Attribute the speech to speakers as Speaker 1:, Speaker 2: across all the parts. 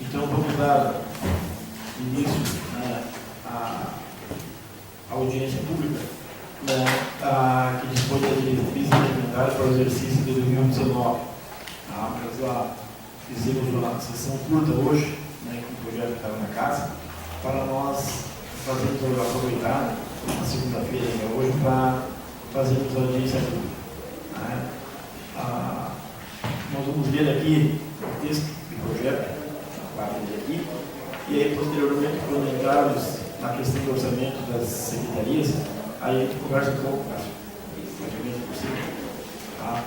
Speaker 1: Então, vamos dar início, né, à audiência pública, né, que dispõe da diretriz implementar para o exercício de 2019. Nós fizemos uma sessão curta hoje, né, com o projeto que estava na casa, para nós fazermos aproveitar a segunda-feira, hoje, para fazermos a audiência pública. Né. Nós vamos ler aqui o texto do projeto, aqui, e aí posteriormente, quando entrarmos na questão do orçamento das secretarias, aí a gente conversa um pouco, mais ou menos possível, tá?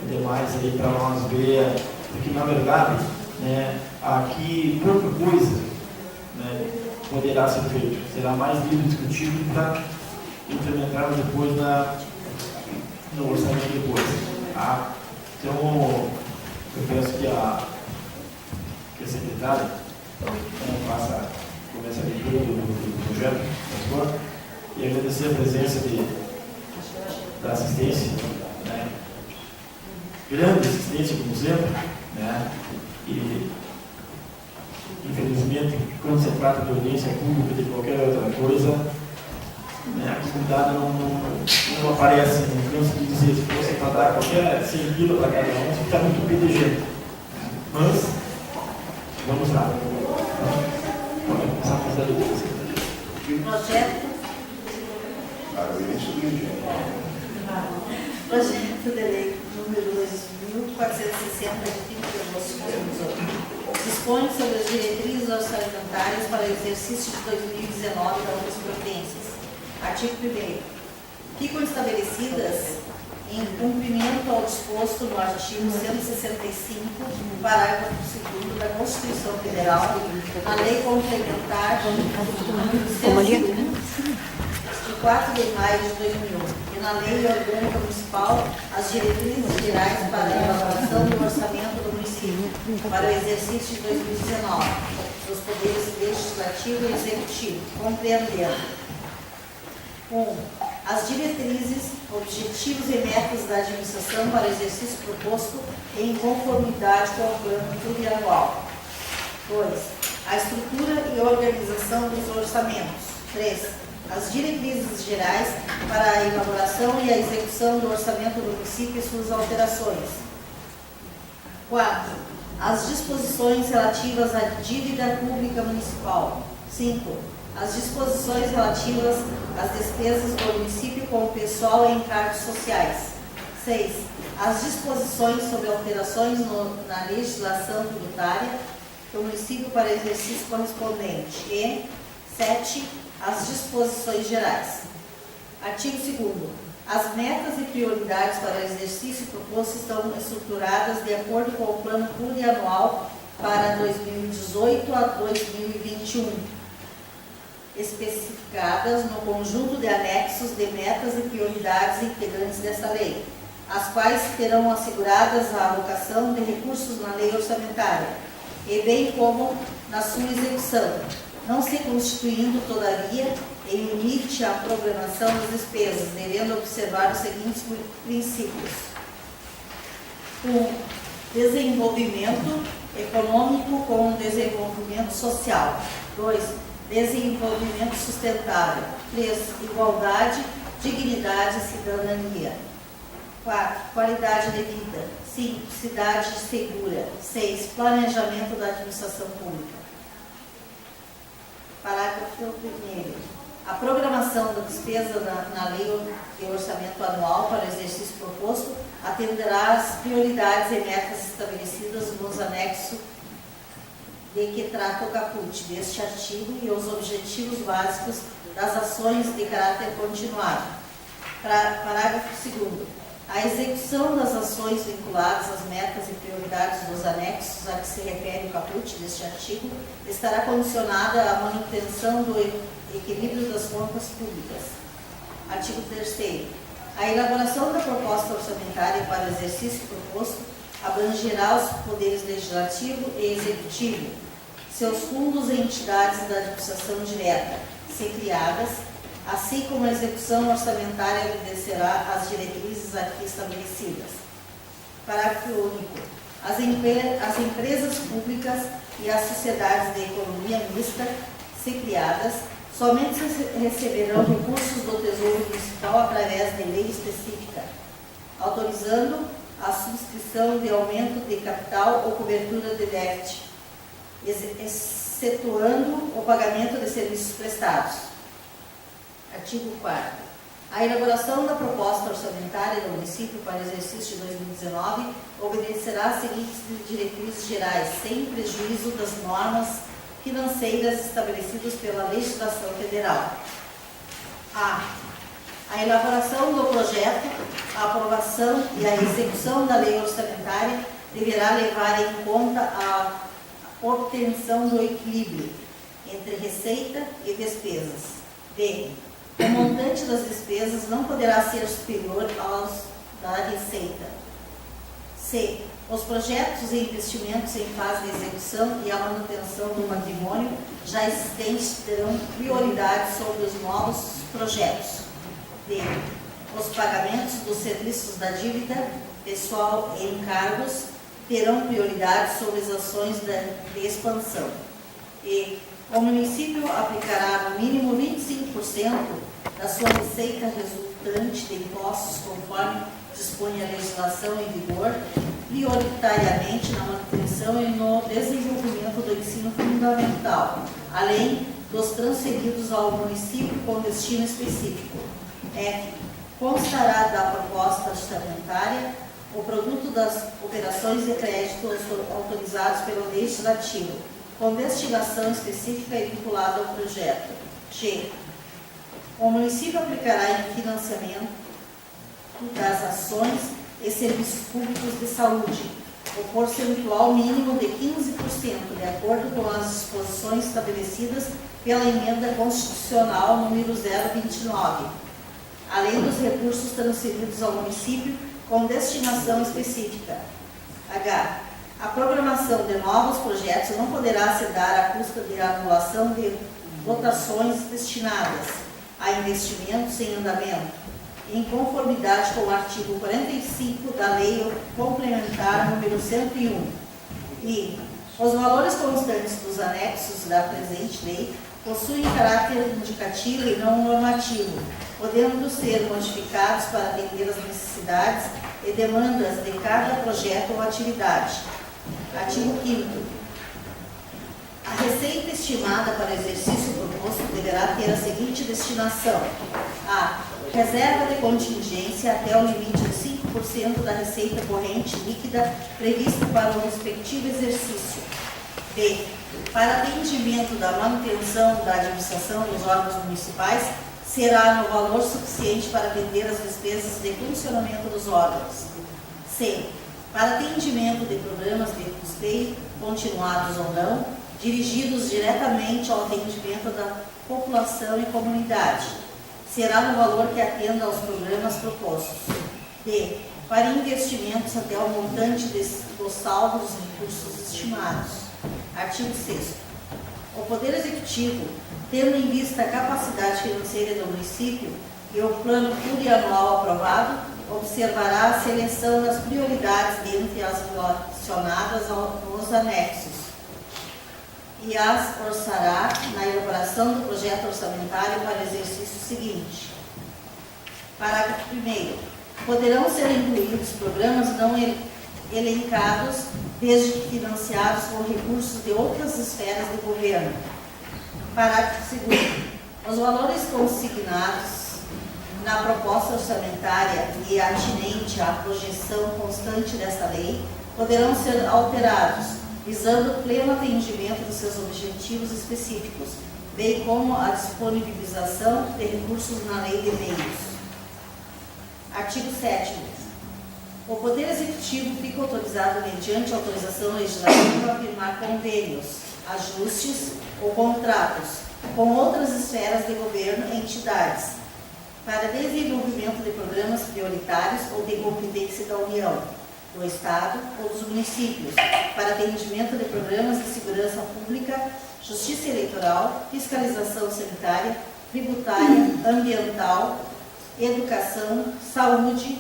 Speaker 1: E demais aí para nós ver, porque na verdade, né, aqui pouca coisa, né, poderá ser feito, será mais livre discutido para implementarmos depois no orçamento depois, tá? Então, eu penso que a secretária começa a leitura do projeto, por favor, e agradecer a presença da assistência, né, grande assistência, como sempre, né, e infelizmente, quando se trata de audiência pública de qualquer outra coisa, né, a comunidade não aparece, não canso de dizer, se fosse para dar qualquer 100 quilos para cada um, fica muito PDG. Mas, vamos lá. Pode começar a fazer a leitura.
Speaker 2: Projeto. Projeto de lei número 2.460 de 30 de agosto de 2018. Dispõe sobre as diretrizes orçamentárias para o exercício de 2019 da outras providências. Artigo 1º. Ficam estabelecidas em cumprimento ao disposto no artigo 165, parágrafo 2º da Constituição Federal, a Lei Complementar número 101, de 4 de maio de 2001, e na Lei Orgânica Municipal, as diretrizes gerais para a elaboração do orçamento do município para o exercício de 2019, dos poderes legislativo e executivo, compreendendo: 1. As diretrizes, objetivos e metas da administração para o exercício proposto em conformidade com o plano plurianual. 2. A estrutura e organização dos orçamentos. 3. As diretrizes gerais para a elaboração e a execução do orçamento do município e suas alterações. 4. As disposições relativas à dívida pública municipal. 5. As disposições relativas às despesas do município com o pessoal e encargos sociais. 6. As disposições sobre alterações na legislação tributária do município para exercício correspondente. E 7. As disposições gerais. Artigo 2º. As metas e prioridades para o exercício proposto estão estruturadas de acordo com o plano plurianual para 2018 a 2021. Especificadas no conjunto de anexos de metas e prioridades integrantes desta lei, as quais terão asseguradas a alocação de recursos na lei orçamentária, e bem como na sua execução, não se constituindo, todavia, em limite à programação das despesas, devendo observar os seguintes princípios: 1. Desenvolvimento econômico com desenvolvimento social. 2. Desenvolvimento sustentável. 3. Igualdade, dignidade e cidadania. 4. Qualidade de vida. 5. Cidade segura. 6. Planejamento da administração pública. Parágrafo 1º. A programação da despesa na Lei de Orçamento Anual para o exercício proposto atenderá às prioridades e metas estabelecidas nos anexos de que trata o caput deste artigo e os objetivos básicos das ações de caráter continuado. Parágrafo 2º. A execução das ações vinculadas às metas e prioridades dos anexos a que se refere o caput deste artigo estará condicionada à manutenção do equilíbrio das contas públicas. Artigo 3º. A elaboração da proposta orçamentária para o exercício proposto abrangerá os poderes legislativo e executivo, seus fundos e entidades da administração direta, se criadas, assim como a execução orçamentária obedecerá às diretrizes aqui estabelecidas. Parágrafo único. As empresas públicas e as sociedades de economia mista, se criadas, somente receberão recursos do Tesouro Municipal através de lei específica, autorizando a subscrição de aumento de capital ou cobertura de déficit, excetuando o pagamento de serviços prestados. Artigo 4º. A elaboração da proposta orçamentária do município para o exercício de 2019 obedecerá às seguintes diretrizes gerais, sem prejuízo das normas financeiras estabelecidas pela legislação federal. A elaboração do projeto, a aprovação e a execução da lei orçamentária deverá levar em conta a obtenção do equilíbrio entre receita e despesas. B. O montante das despesas não poderá ser superior aos da receita. C. Os projetos e investimentos em fase de execução e a manutenção do patrimônio já existentes terão prioridade sobre os novos projetos. D. Os pagamentos dos serviços da dívida pessoal e encargos terão prioridade sobre as ações de expansão. E o município aplicará no mínimo 25% da sua receita resultante de impostos, conforme dispõe a legislação em vigor, prioritariamente na manutenção e no desenvolvimento do ensino fundamental, além dos transferidos ao município com destino específico. F. Constará da proposta orçamentária o produto das operações de crédito autorizados pelo Legislativo, com destinação específica e vinculada ao projeto. G. O município aplicará em financiamento das ações e serviços públicos de saúde o percentual mínimo de 15%, de acordo com as disposições estabelecidas pela Emenda Constitucional número 029, além dos recursos transferidos ao município com destinação específica. H. A programação de novos projetos não poderá se dar à custa de anulação de dotações destinadas a investimentos em andamento, em conformidade com o artigo 45 da Lei Complementar número 101. E os valores constantes dos anexos da presente lei possuem caráter indicativo e não normativo, podendo ser modificados para atender às necessidades e demandas de cada projeto ou atividade. Artigo 5º. A receita estimada para o exercício proposto deverá ter a seguinte destinação: a. Reserva de contingência até o limite de 5% da receita corrente líquida prevista para o respectivo exercício. B. Para atendimento da manutenção da administração dos órgãos municipais, será no valor suficiente para atender as despesas de funcionamento dos órgãos. C. Para atendimento de programas de custeio, continuados ou não, dirigidos diretamente ao atendimento da população e comunidade, será no valor que atenda aos programas propostos. D. Para investimentos até o montante do saldo dos recursos estimados. Artigo 6º. O Poder Executivo, tendo em vista a capacidade financeira do município e o plano plurianual aprovado, observará a seleção das prioridades dentre as relacionadas aos anexos e as orçará na elaboração do projeto orçamentário para o exercício seguinte. Parágrafo 1º. Poderão ser incluídos programas não elencados, desde que financiados com recursos de outras esferas do governo. Parágrafo 2º. Os valores consignados na proposta orçamentária e atinente à projeção constante desta lei poderão ser alterados, visando o pleno atendimento dos seus objetivos específicos, bem como a disponibilização de recursos na lei de meios. Artigo 7º. O Poder Executivo fica autorizado, mediante autorização legislativa, a firmar convênios, ajustes ou contratos com outras esferas de governo e entidades para desenvolvimento de programas prioritários ou de competência da União, do Estado ou dos municípios, para atendimento de programas de segurança pública, justiça eleitoral, fiscalização sanitária, tributária, ambiental, educação, saúde,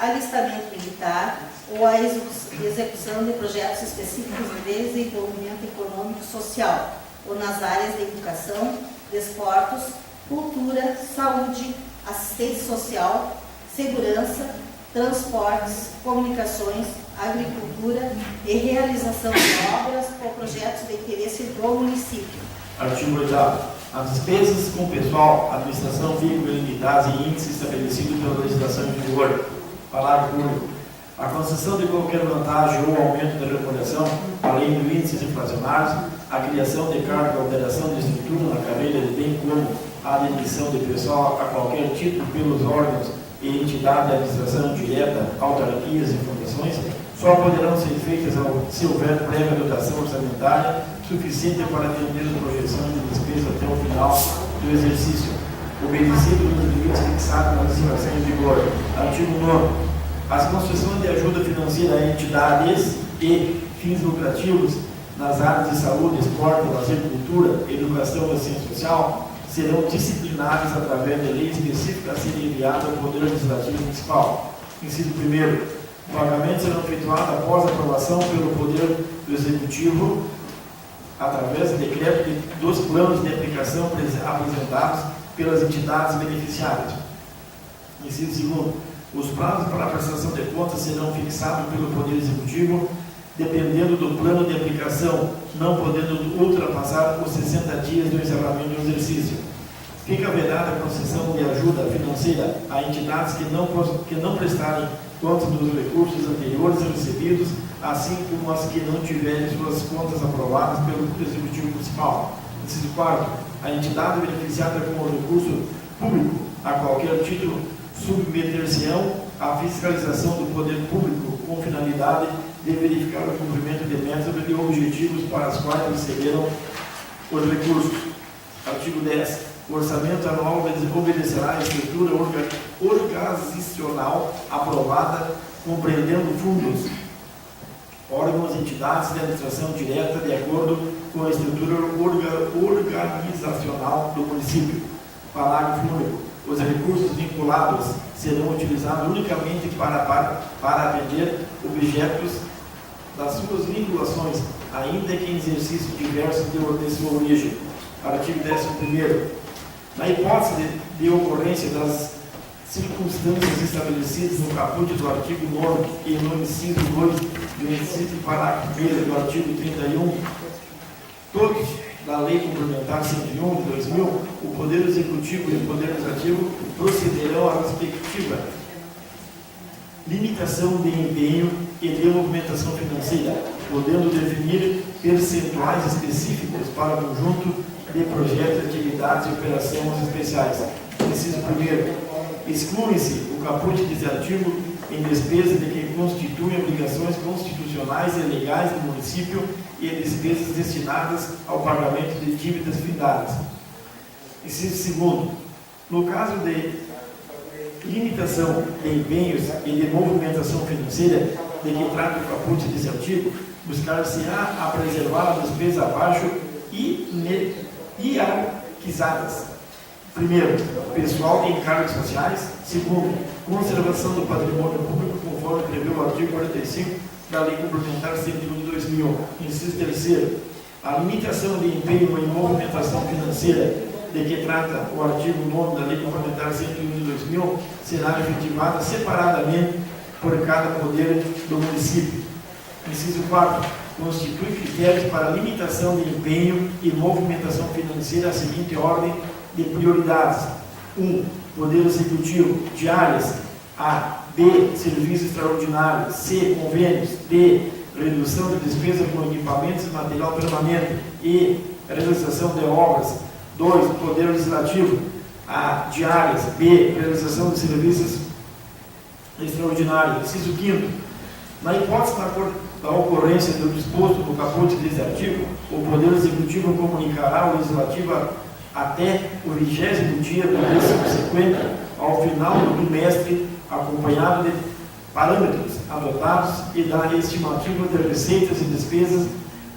Speaker 2: alistamento militar, ou a execução de projetos específicos de desenvolvimento econômico e social, ou nas áreas de educação, desportos, cultura, saúde, assistência social, segurança, transportes, comunicações, agricultura e realização de obras ou projetos de interesse do município.
Speaker 1: Artigo 8º. As despesas com pessoal, administração, vínculo limitadas e índice estabelecido pela legislação em vigor. Parágrafo único. A concessão de qualquer vantagem ou aumento da remuneração, além do índice inflacionários, a criação de cargo, a alteração de estrutura na carreira, bem como a demissão de pessoal a qualquer título pelos órgãos e entidade de administração direta, autarquias e fundações, só poderão ser feitas se houver prévia dotação orçamentária suficiente para atender as projeções de despesa até o final do exercício, obedecido nos limites fixados na legislação em vigor. Artigo 9º. As concessões de ajuda financeira a entidades e fins lucrativos nas áreas de saúde, esporte, lazer, cultura, educação e assistência social serão disciplinadas através de lei específica a ser enviada ao Poder Legislativo Municipal. Inciso 1º. O pagamento será efetuado após aprovação pelo Poder do Executivo através de decreto dos planos de aplicação apresentados pelas entidades beneficiárias. Inciso 2º. Os prazos para a prestação de contas serão fixados pelo Poder Executivo, dependendo do plano de aplicação, não podendo ultrapassar os 60 dias do encerramento do exercício. Fica vedada a concessão de ajuda financeira a entidades que não prestarem contas dos recursos anteriores recebidos, assim como as que não tiverem suas contas aprovadas pelo Executivo Municipal. Inciso 4º. A entidade beneficiada com o recurso público, a qualquer título, submeter-se-ão à fiscalização do poder público com finalidade de verificar o cumprimento de metas e objetivos para as quais receberam os recursos. Artigo 10. O orçamento anual obedecerá à estrutura organizacional aprovada, compreendendo fundos, órgãos e entidades de administração direta de acordo com a estrutura organizacional do município. Parágrafo único. Os recursos vinculados serão utilizados unicamente para atender objetos das suas vinculações, ainda que em exercício diverso de sua origem. Artigo 11º. Na hipótese de ocorrência das circunstâncias estabelecidas no caput do artigo 9 e no inciso 2 do inciso parágrafo 1 do artigo 31, todos da Lei Complementar 101 de 2000, o Poder Executivo e o Poder Legislativo procederão à respectiva limitação de empenho e de movimentação financeira, podendo definir percentuais específicos para o conjunto de projetos, atividades e operações especiais. Inciso 1º. Exclui-se o caput desse artigo em despesa de que constituem obrigações constitucionais e legais do município e despesas destinadas ao pagamento de dívidas findadas. Inciso 2º. No caso de limitação de empenhos e de movimentação financeira de que trata o caput desse artigo, buscar-se-á a preservar a despesa abaixo e hierarquizadas. Primeiro, pessoal em cargos sociais. Segundo, conservação do patrimônio público, conforme prevê o artigo 45 da Lei Complementar 101 de 2000. Inciso 3º, a limitação de empenho em movimentação financeira de que trata o artigo 9 da Lei Complementar 101 de 2000 será efetivada separadamente por cada poder do município. Inciso 4º, constitui critérios para limitação de empenho e movimentação financeira a seguinte ordem de prioridades: 1. Poder Executivo, diárias. A. B. Serviços extraordinários. C. Convênios. D. Redução de despesa com equipamentos e material permanente. E. Realização de obras. 2. Poder Legislativo. A. Diárias. B. Realização de serviços extraordinários. Inciso 5º. Na hipótese da ocorrência do disposto no caput deste artigo, o Poder Executivo comunicará ao Legislativo até o 20º dia do mês subsequente ao final do trimestre, acompanhado de parâmetros adotados e da estimativa de receitas e despesas,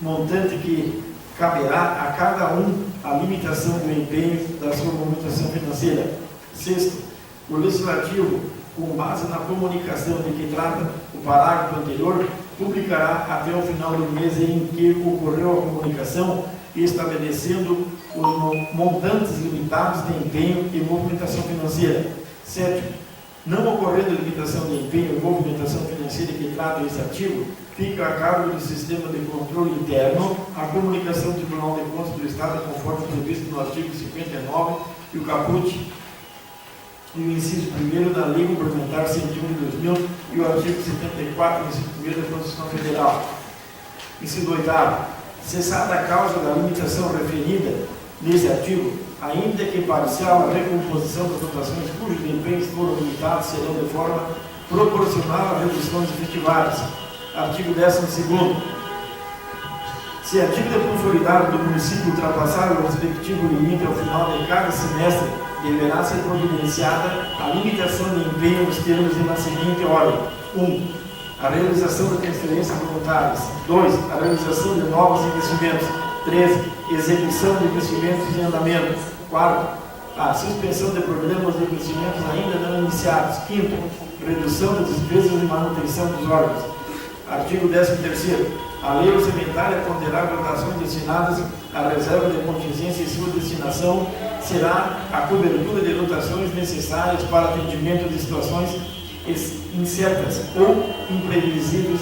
Speaker 1: montante que caberá a cada um a limitação do empenho da sua movimentação financeira. 6º, o Legislativo com base na comunicação de que trata o parágrafo anterior, publicará até o final do mês em que ocorreu a comunicação, estabelecendo os montantes limitados de empenho e movimentação financeira. 7. Não ocorrendo limitação de empenho e movimentação financeira que trata esse artigo, fica a cargo do sistema de controle interno a comunicação do Tribunal de Contas do Estado, conforme previsto no artigo 59 e o caput e o inciso 1º da Lei Complementar 101 de 2000 e o artigo 74, inciso 1º da Constituição Federal. Inciso 8º. Cessada a causa da limitação referida nesse artigo, ainda que parcial a recomposição das dotações cujos desempenhos foram limitados serão de forma proporcional às reduções efetivadas. Artigo 12º. Se a dívida consolidada do município ultrapassar o respectivo limite ao final de cada semestre, deverá ser providenciada a limitação de empenho nos termos de na seguinte ordem: 1. A realização de transferências voluntárias. 2. A realização de novos investimentos. 3. Execução de investimentos em andamento. 4. A suspensão de programas de investimentos ainda não iniciados. 5. Redução das despesas de manutenção dos órgãos. Artigo 13º. A lei orçamentária conterá dotações destinadas à reserva de contingência e sua destinação será a cobertura de dotações necessárias para atendimento de situações incertas ou imprevisíveis,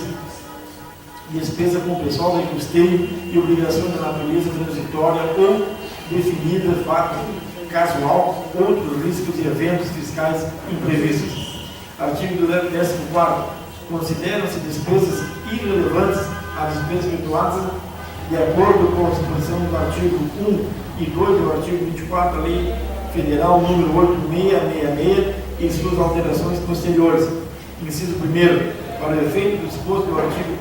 Speaker 1: despesa com pessoal de custeio e obrigação de natureza transitória ou definida, fato casual, outros riscos e eventos fiscais imprevistos. Artigo 14º. Consideram-se despesas irrelevantes as despesas efetuadas de acordo com a disposição do artigo 1 e 2 do artigo 24 da Lei Federal número 8666 e suas alterações posteriores. Inciso 1º. Para o efeito do disposto do artigo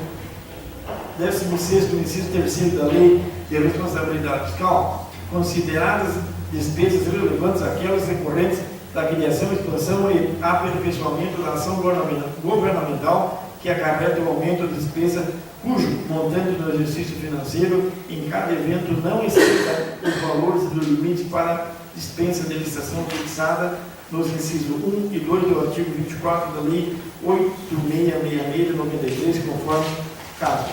Speaker 1: 16º, inciso 3º da Lei de Responsabilidade Fiscal, consideradas despesas relevantes aquelas recorrentes da criação, expansão e aperfeiçoamento da ação governamental que acarreta o aumento da despesa cujo montante do exercício financeiro em cada evento não exceda os valores do limite para dispensa de licitação fixada nos incisos 1 e 2 do artigo 24 da Lei 8666 de 93, conforme caso.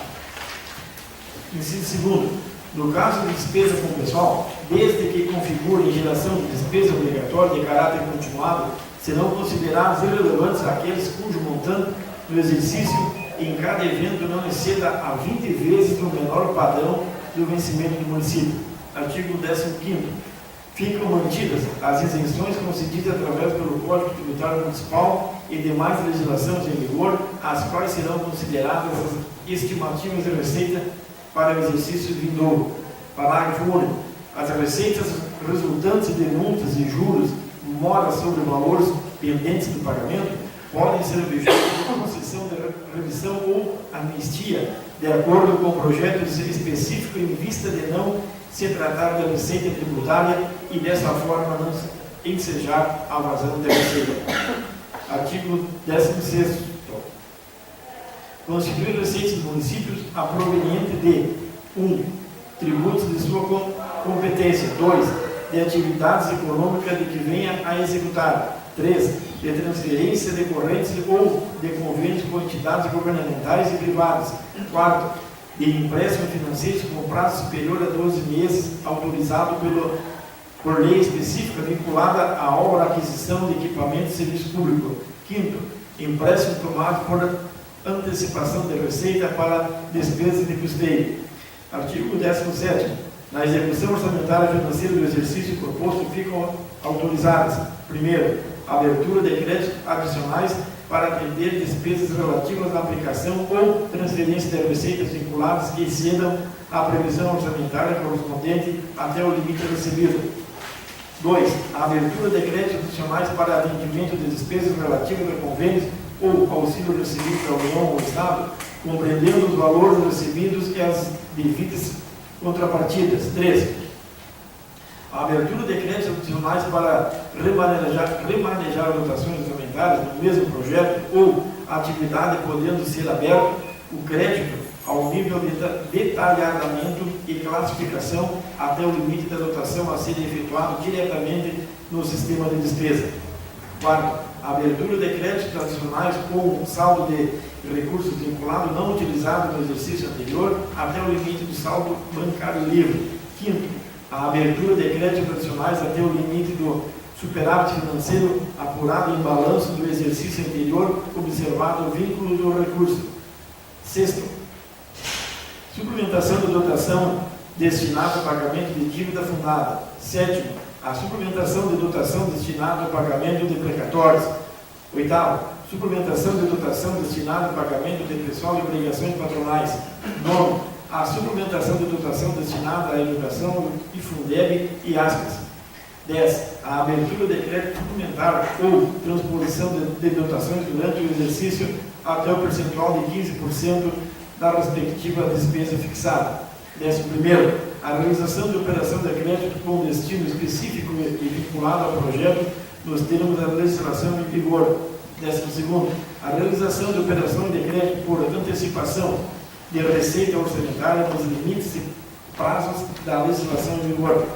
Speaker 1: Inciso 2º. No caso de despesa com pessoal, desde que configurem geração de despesa obrigatória de caráter continuado, serão considerados irrelevantes aqueles cujo montante do exercício em cada evento não exceda a 20 vezes o menor padrão do vencimento do município. Artigo 15º. Ficam mantidas as isenções concedidas através pelo Código Tributário Municipal e demais legislações em vigor, as quais serão consideradas as estimativas de receita para o exercício vindouro. Parágrafo único. As receitas resultantes de multas e juros moras sobre valores pendentes do pagamento podem ser objeto de concessão de revisão ou anistia, de acordo com o projeto específico em vista de não se tratar da receita tributária e dessa forma não ensejar a vazão da receita. Artigo 16º. Constituir receitas dos municípios a proveniente de 1. Tributos de sua competência. 2. De atividades econômicas de que venha a executar. 3. De transferência decorrentes ou de convênios com entidades governamentais e privadas. 4. De empréstimo financeiro com prazo superior a 12 meses, autorizado por lei específica vinculada à obra aquisição de equipamento de serviço público. 5. Empréstimo tomado por antecipação de receita para despesas de custeio. Artigo 17º. Na execução orçamentária financeira do exercício proposto ficam autorizadas: primeiro, a abertura de créditos adicionais para atender despesas relativas à aplicação ou transferência de receitas vinculadas que excedam a previsão orçamentária correspondente até o limite recebido. 2. A abertura de créditos adicionais para atendimento de despesas relativas a convênios ou auxílio recebido da União ou Estado, compreendendo os valores recebidos e as devidas contrapartidas. 3. A abertura de créditos adicionais para remanejar dotações orçamentárias no mesmo projeto ou atividade, podendo ser aberto o crédito ao nível de detalhamento e classificação até o limite da dotação a ser efetuado diretamente no sistema de despesa. 4. a abertura de créditos tradicionais com saldo de recursos vinculado não utilizado no exercício anterior até o limite do saldo bancário livre. Quinto, a abertura de créditos tradicionais até o limite do superávit financeiro apurado em balanço do exercício anterior, observado o vínculo do recurso. Sexto, suplementação da dotação destinada ao pagamento de dívida fundada. Sétimo, a suplementação de dotação destinada ao pagamento de precatórios. Oitavo, suplementação de dotação destinada ao pagamento de pessoal e obrigações patronais. Nono, a suplementação de dotação destinada à educação e Fundeb e aspas. 10. A abertura de crédito suplementar ou transposição de dotações durante o exercício até o percentual de 15% da respectiva despesa fixada. 11º, a realização de operação de crédito com destino específico e vinculado ao projeto nos termos da legislação em vigor. 12º, a realização de operações de crédito por antecipação de receita orçamentária nos limites e prazos da legislação em vigor.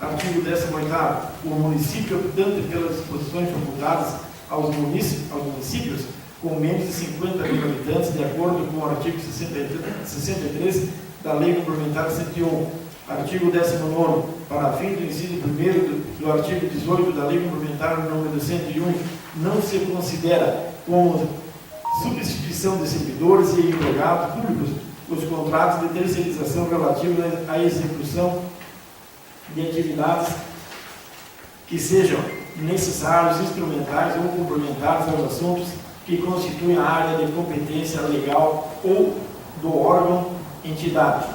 Speaker 1: Artigo 18º. O município, optante pelas disposições facultadas aos municípios com menos de 50 mil habitantes, de acordo com o artigo 63 da Lei Complementar 101. Artigo 19º. Para fim do inciso 1º do artigo 18 da Lei Complementar número 101, não se considera como substituição de servidores e empregados públicos os contratos de terceirização relativos à execução de atividades que sejam necessários, instrumentais ou complementares aos assuntos que constituem a área de competência legal ou do órgão entidade.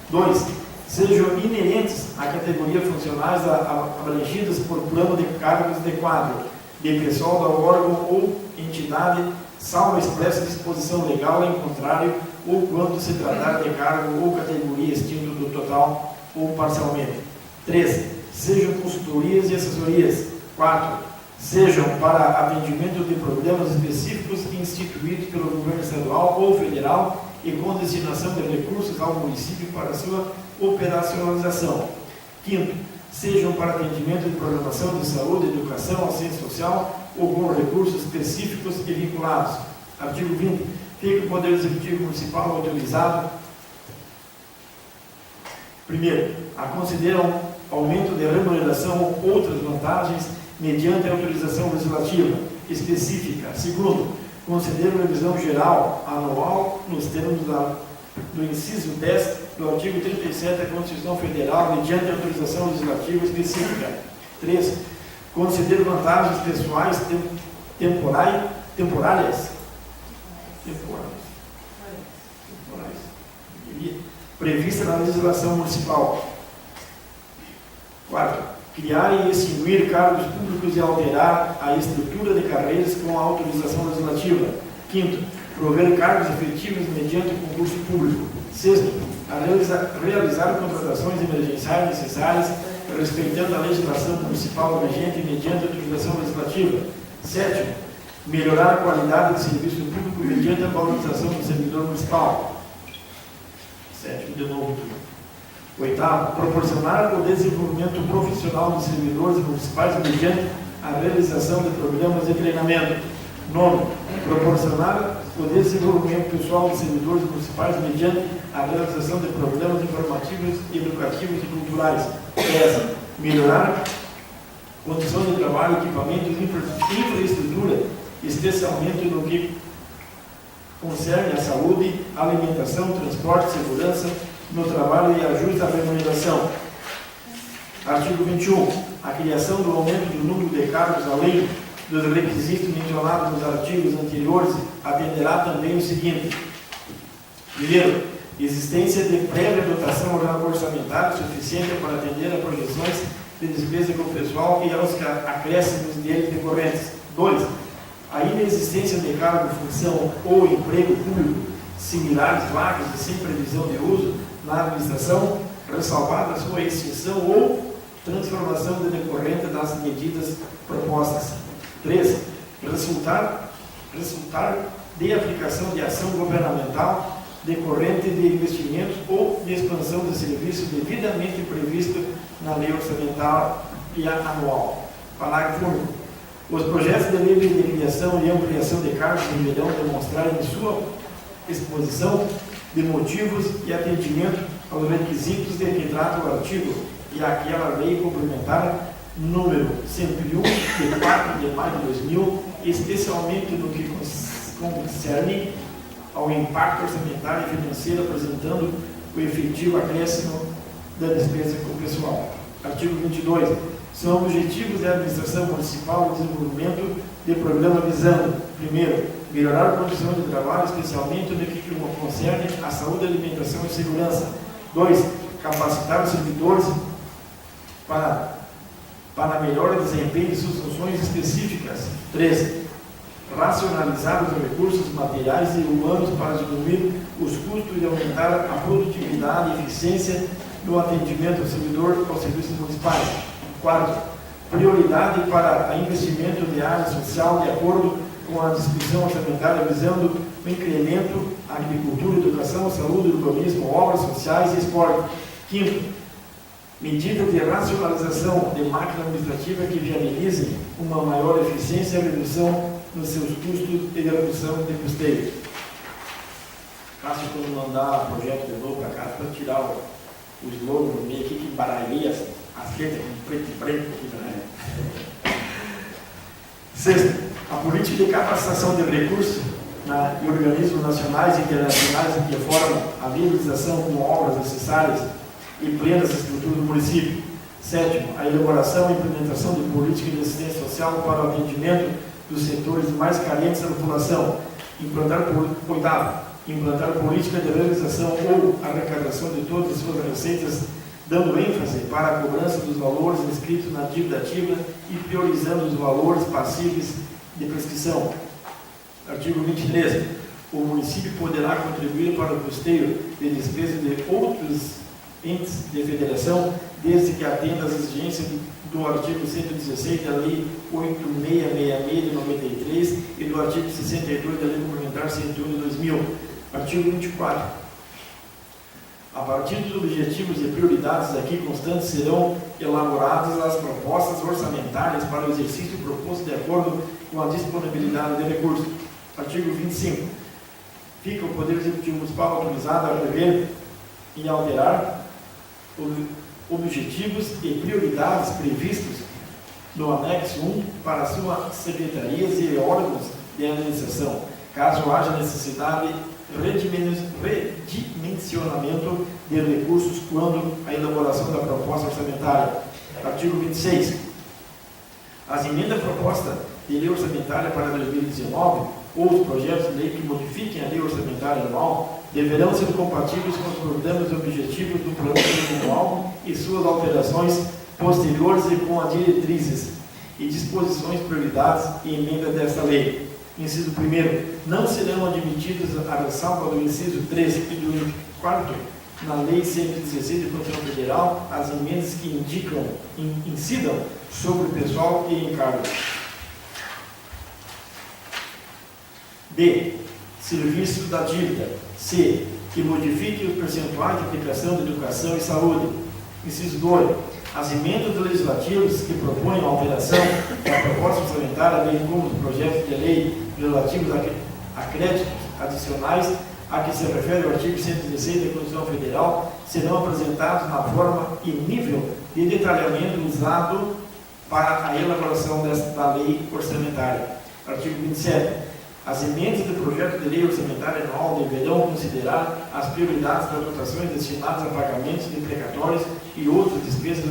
Speaker 1: 2. Sejam inerentes à categoria funcionais abrangidas por plano de cargos de quadro de pessoal do órgão ou entidade, salvo expressa disposição legal em contrário, ou quando se tratar de cargo ou categoria extinto do total ou parcialmente. 3. Sejam consultorias e assessorias. 4. Sejam para atendimento de problemas específicos instituídos pelo governo estadual ou federal e com destinação de recursos ao município para sua operacionalização. 5. Sejam para atendimento de programação de saúde, educação, assistência social ou com recursos específicos e vinculados. Artigo 20. Fica o Poder Executivo Municipal autorizado, primeiro, a considerar um aumento de remuneração ou outras vantagens mediante autorização legislativa específica. Segundo, conceder revisão geral anual nos termos do inciso 10 do artigo 37 da Constituição Federal mediante autorização legislativa específica. 3. Conceder vantagens pessoais temporárias prevista na legislação municipal. 4. Criar e extinguir cargos públicos e alterar a estrutura de carreiras com a autorização legislativa. 5. Prover cargos efetivos mediante concurso público. 6. Realizar contratações emergenciais necessárias respeitando a legislação municipal vigente mediante autorização legislativa. 7. Melhorar a qualidade do serviço público mediante a valorização do servidor municipal. 7. De novo. 8. Proporcionar o desenvolvimento profissional dos servidores municipais mediante a realização de programas de treinamento. 9. Proporcionar o desenvolvimento pessoal dos servidores municipais mediante a realização de programas informativos, educativos e culturais. 10. Melhorar condições de trabalho, equipamentos e infraestrutura, especialmente no que concerne a saúde, alimentação, transporte, segurança no trabalho e ajuste à remuneração. Artigo 21. A criação do aumento do número de cargos além dos requisitos mencionados nos artigos anteriores atenderá também o seguinte. Primeiro, existência de prévia dotação orçamentária suficiente para atender a projeções de despesa com o pessoal e aos acréscimos deles decorrentes. 2. A inexistência de cargo, função ou emprego público similares, vagos e sem previsão de uso na administração, ressalvada sua extinção ou transformação decorrente das medidas propostas. 3. Resultar de aplicação de ação governamental decorrente de investimentos ou de expansão de serviços devidamente previsto na lei orçamentária anual. Parágrafo único. Os projetos de lei de criação e ampliação de cargos deverão demonstrar em sua exposição de motivos e atendimento aos requisitos de que trata o artigo e aquela lei complementar número 101, de 4 de maio de 2000, especialmente no que concerne ao impacto orçamentário e financeiro, apresentando o efetivo acréscimo da despesa com o pessoal. Artigo 22. São objetivos da administração municipal o desenvolvimento de programa visando, primeiro, melhorar a condição de trabalho, especialmente no que concerne a saúde, alimentação e segurança. 2. Capacitar os servidores para melhor desempenho de suas funções específicas. 3. Racionalizar os recursos materiais e humanos para diminuir os custos e aumentar a produtividade e eficiência no atendimento ao servidor aos serviços municipais. 4. Prioridade para investimento de área social de acordo com a discussão orçamentária visando o incremento à agricultura, educação, saúde, urbanismo, obras sociais e esporte. 5. Medidas de racionalização de máquina administrativa que viabilizem uma maior eficiência e redução nos seus custos e redução de custeio. Cássio, quando mandar projeto de novo para cá, para tirar o slogan no meio aqui, que embaralharia as letras com preto e branco aqui na área. 6. A política de capacitação de recursos em organismos nacionais e internacionais que formam a viabilização com obras necessárias e plenas estruturas do município. 7. A elaboração e implementação de políticas de assistência social para o atendimento dos setores mais carentes da população. 8. Implantar política de realização ou arrecadação de todas as suas receitas, dando ênfase para a cobrança dos valores inscritos na dívida ativa e priorizando os valores passíveis de prescrição. Artigo 23. O município poderá contribuir para o custeio de despesas de outros entes de federação, desde que atenda às exigências do artigo 116 da Lei 8666 de 93 e do artigo 62 da Lei Complementar 101 de 2000. Artigo 24. A partir dos objetivos e prioridades aqui constantes serão elaboradas as propostas orçamentárias para o exercício proposto de acordo com a disponibilidade de recursos. Artigo 25. Fica o Poder Executivo Municipal autorizado a prever e alterar objetivos e prioridades previstos no anexo 1 para suas secretarias e órgãos de administração, caso haja necessidade redimensionamento de recursos quando a elaboração da proposta orçamentária. Artigo 26. As emendas propostas de lei orçamentária para 2019 ou os projetos de lei que modifiquem a lei orçamentária anual deverão ser compatíveis com os programas e objetivos do plano anual e suas alterações posteriores e com as diretrizes e disposições, prioridades e emendas desta lei. Inciso 1º, não serão admitidos a ressalva do inciso 3 e do 4º na Lei 116 de Constituição Federal as emendas que incidam sobre pessoal e encargos. B. Serviços da dívida. C. Que modifique os percentuais de aplicação de educação e saúde. Inciso 2. As emendas legislativas que propõem a alteração da proposta orçamentária, bem como os projetos de lei relativos a créditos adicionais a que se refere o artigo 116 da Constituição Federal, serão apresentados na forma e nível de detalhamento usado para a elaboração da lei orçamentária. Artigo 27. As emendas do projeto de lei orçamentária anual deverão considerar as prioridades das dotações destinadas a pagamentos de precatórios e outras despesas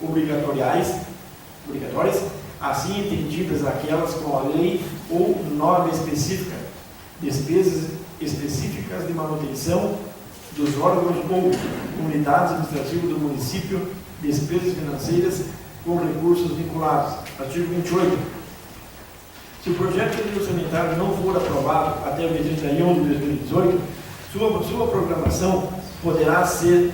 Speaker 1: obrigatórias, assim entendidas aquelas com a lei ou norma específica, despesas específicas de manutenção dos órgãos ou unidades administrativas do município, despesas financeiras com recursos vinculados. Artigo 28. Se o projeto de lei orçamentário não for aprovado até o dia 31 de 2018, sua programação poderá ser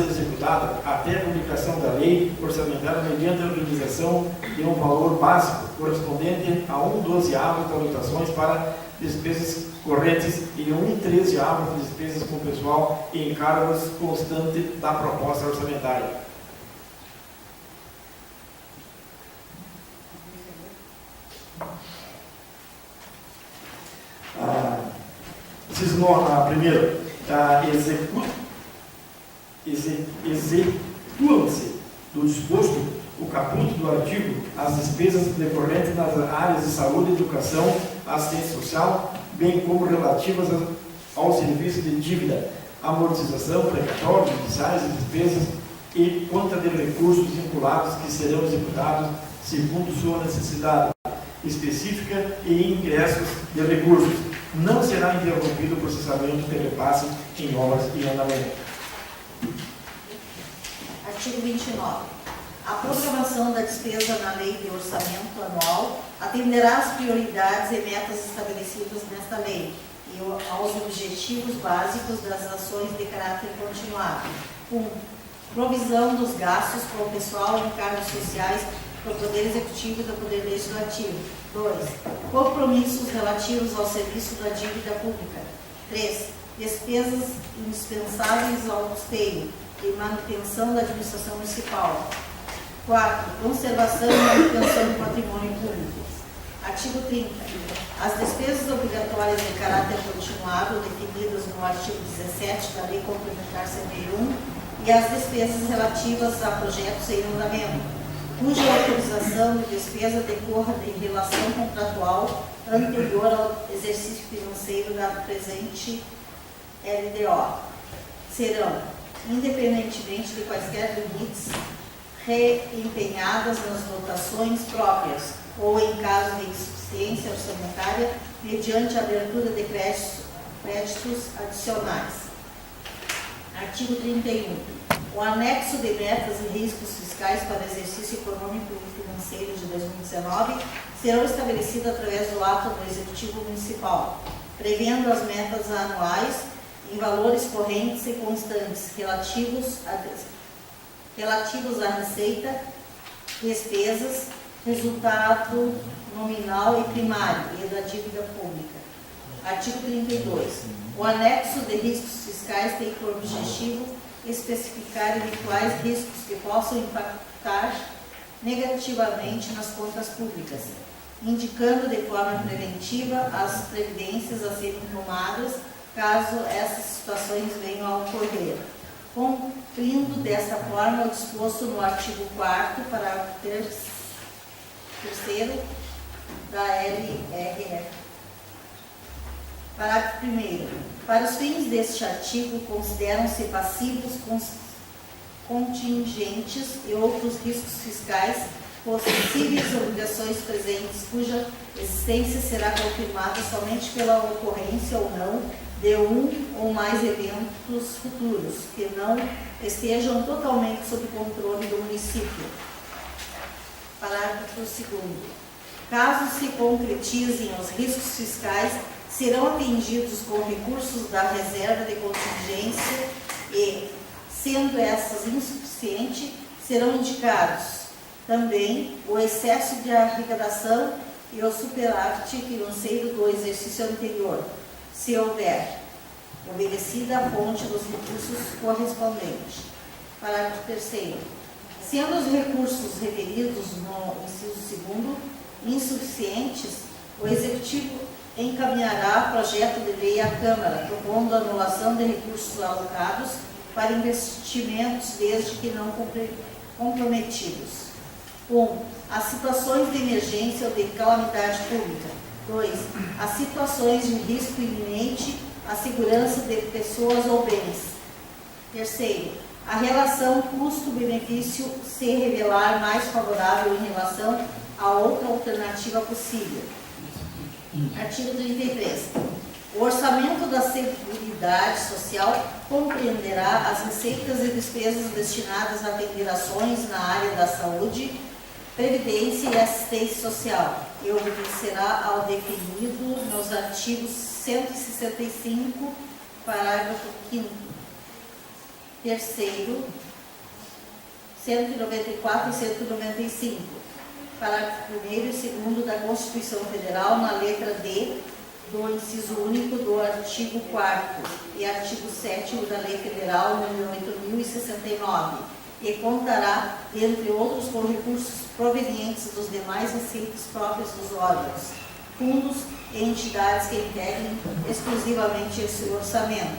Speaker 1: executada até a publicação da lei orçamentária mediante a utilização de um valor básico correspondente a 1/12 das dotações para despesas correntes e 1/13 das despesas com pessoal e encargos constante da proposta orçamentária. primeiro, executam-se do disposto o caput do artigo as despesas decorrentes nas áreas de saúde, educação, assistência social, bem como relativas ao serviço de dívida, amortização, precatórios, judiciais e despesas e conta de recursos vinculados que serão executados segundo sua necessidade específica e ingressos de recursos. Não será interrompido o processamento de repasse em obras em andamento.
Speaker 2: Artigo 29. A programação da despesa na Lei de Orçamento Anual atenderá às prioridades e metas estabelecidas nesta lei e aos objetivos básicos das ações de caráter continuado. 1. Provisão dos gastos com o pessoal em cargos sociais do Poder Executivo e do Poder Legislativo. 2. Compromissos relativos ao serviço da dívida pública. 3. Despesas indispensáveis ao custeio e manutenção da administração municipal. 4. Conservação e manutenção do patrimônio público. Artigo 30. As despesas obrigatórias de caráter continuado definidas no artigo 17 da Lei Complementar 101 e as despesas relativas a projetos em andamento, cuja autorização de despesa decorra de relação contratual anterior ao exercício financeiro da presente LDO, serão, independentemente de quaisquer limites, reempenhadas nas dotações próprias ou, em caso de insuficiência orçamentária, mediante a abertura de créditos adicionais. Artigo 31. O anexo de metas e riscos fiscais para o exercício econômico e financeiro de 2019 serão estabelecidos através do ato do Executivo Municipal, prevendo as metas anuais em valores correntes e constantes relativos à receita, despesas, resultado nominal e primário e da dívida pública. Artigo 32. O anexo de riscos fiscais tem por objetivo especificar eventuais riscos que possam impactar negativamente nas contas públicas, indicando de forma preventiva as previdências a serem tomadas caso essas situações venham a ocorrer, cumprindo desta forma o disposto no artigo 4º, parágrafo 3º da LRF. Parágrafo 1º. Para os fins deste artigo, consideram-se passivos contingentes e outros riscos fiscais possíveis obrigações presentes cuja existência será confirmada somente pela ocorrência ou não de um ou mais eventos futuros que não estejam totalmente sob controle do município. Parágrafo 2º. Caso se concretizem os riscos fiscais, serão atendidos com recursos da reserva de contingência e, sendo essas insuficientes, serão indicados também o excesso de arrecadação e o superávit financeiro do exercício anterior, se houver, obedecida a fonte dos recursos correspondentes. Parágrafo 3º. Sendo os recursos referidos no inciso 2º insuficientes, o Executivo encaminhará projeto de lei à Câmara, propondo a anulação de recursos alocados para investimentos desde que não comprometidos. 1. As situações de emergência ou de calamidade pública. 2. As situações de risco iminente à segurança de pessoas ou bens. 3. A relação custo-benefício se revelar mais favorável em relação a outra alternativa possível. Artigo 33. O orçamento da Seguridade Social compreenderá as receitas e despesas destinadas a atender ações na área da saúde, previdência e assistência social e obedecerá ao definido nos artigos 165, parágrafo 5º, 3º, 194 e 195. Parágrafo 1º e 2º da Constituição Federal, na letra D do inciso único do artigo 4º e artigo 7º da Lei Federal nº 8.069, e contará, entre outros, com recursos provenientes dos demais receitas próprias dos órgãos, fundos e entidades que integrem exclusivamente esse orçamento.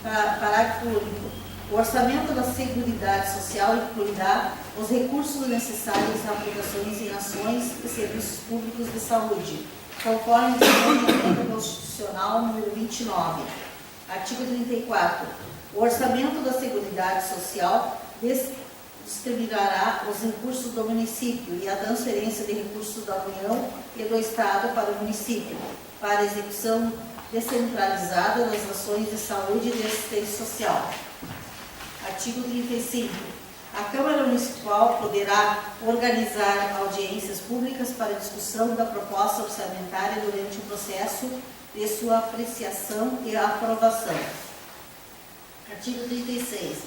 Speaker 2: Parágrafo único. O orçamento da Seguridade Social incluirá os recursos necessários a aplicações em ações e serviços públicos de saúde, conforme dispõe a Emenda Constitucional número 29. Artigo 34. O orçamento da Seguridade Social distribuirá os recursos do município e a transferência de recursos da União e do Estado para o município, para a execução descentralizada das ações de saúde e de assistência social. Artigo 35. A Câmara Municipal poderá organizar audiências públicas para discussão da proposta orçamentária durante o processo de sua apreciação e aprovação. Artigo 36.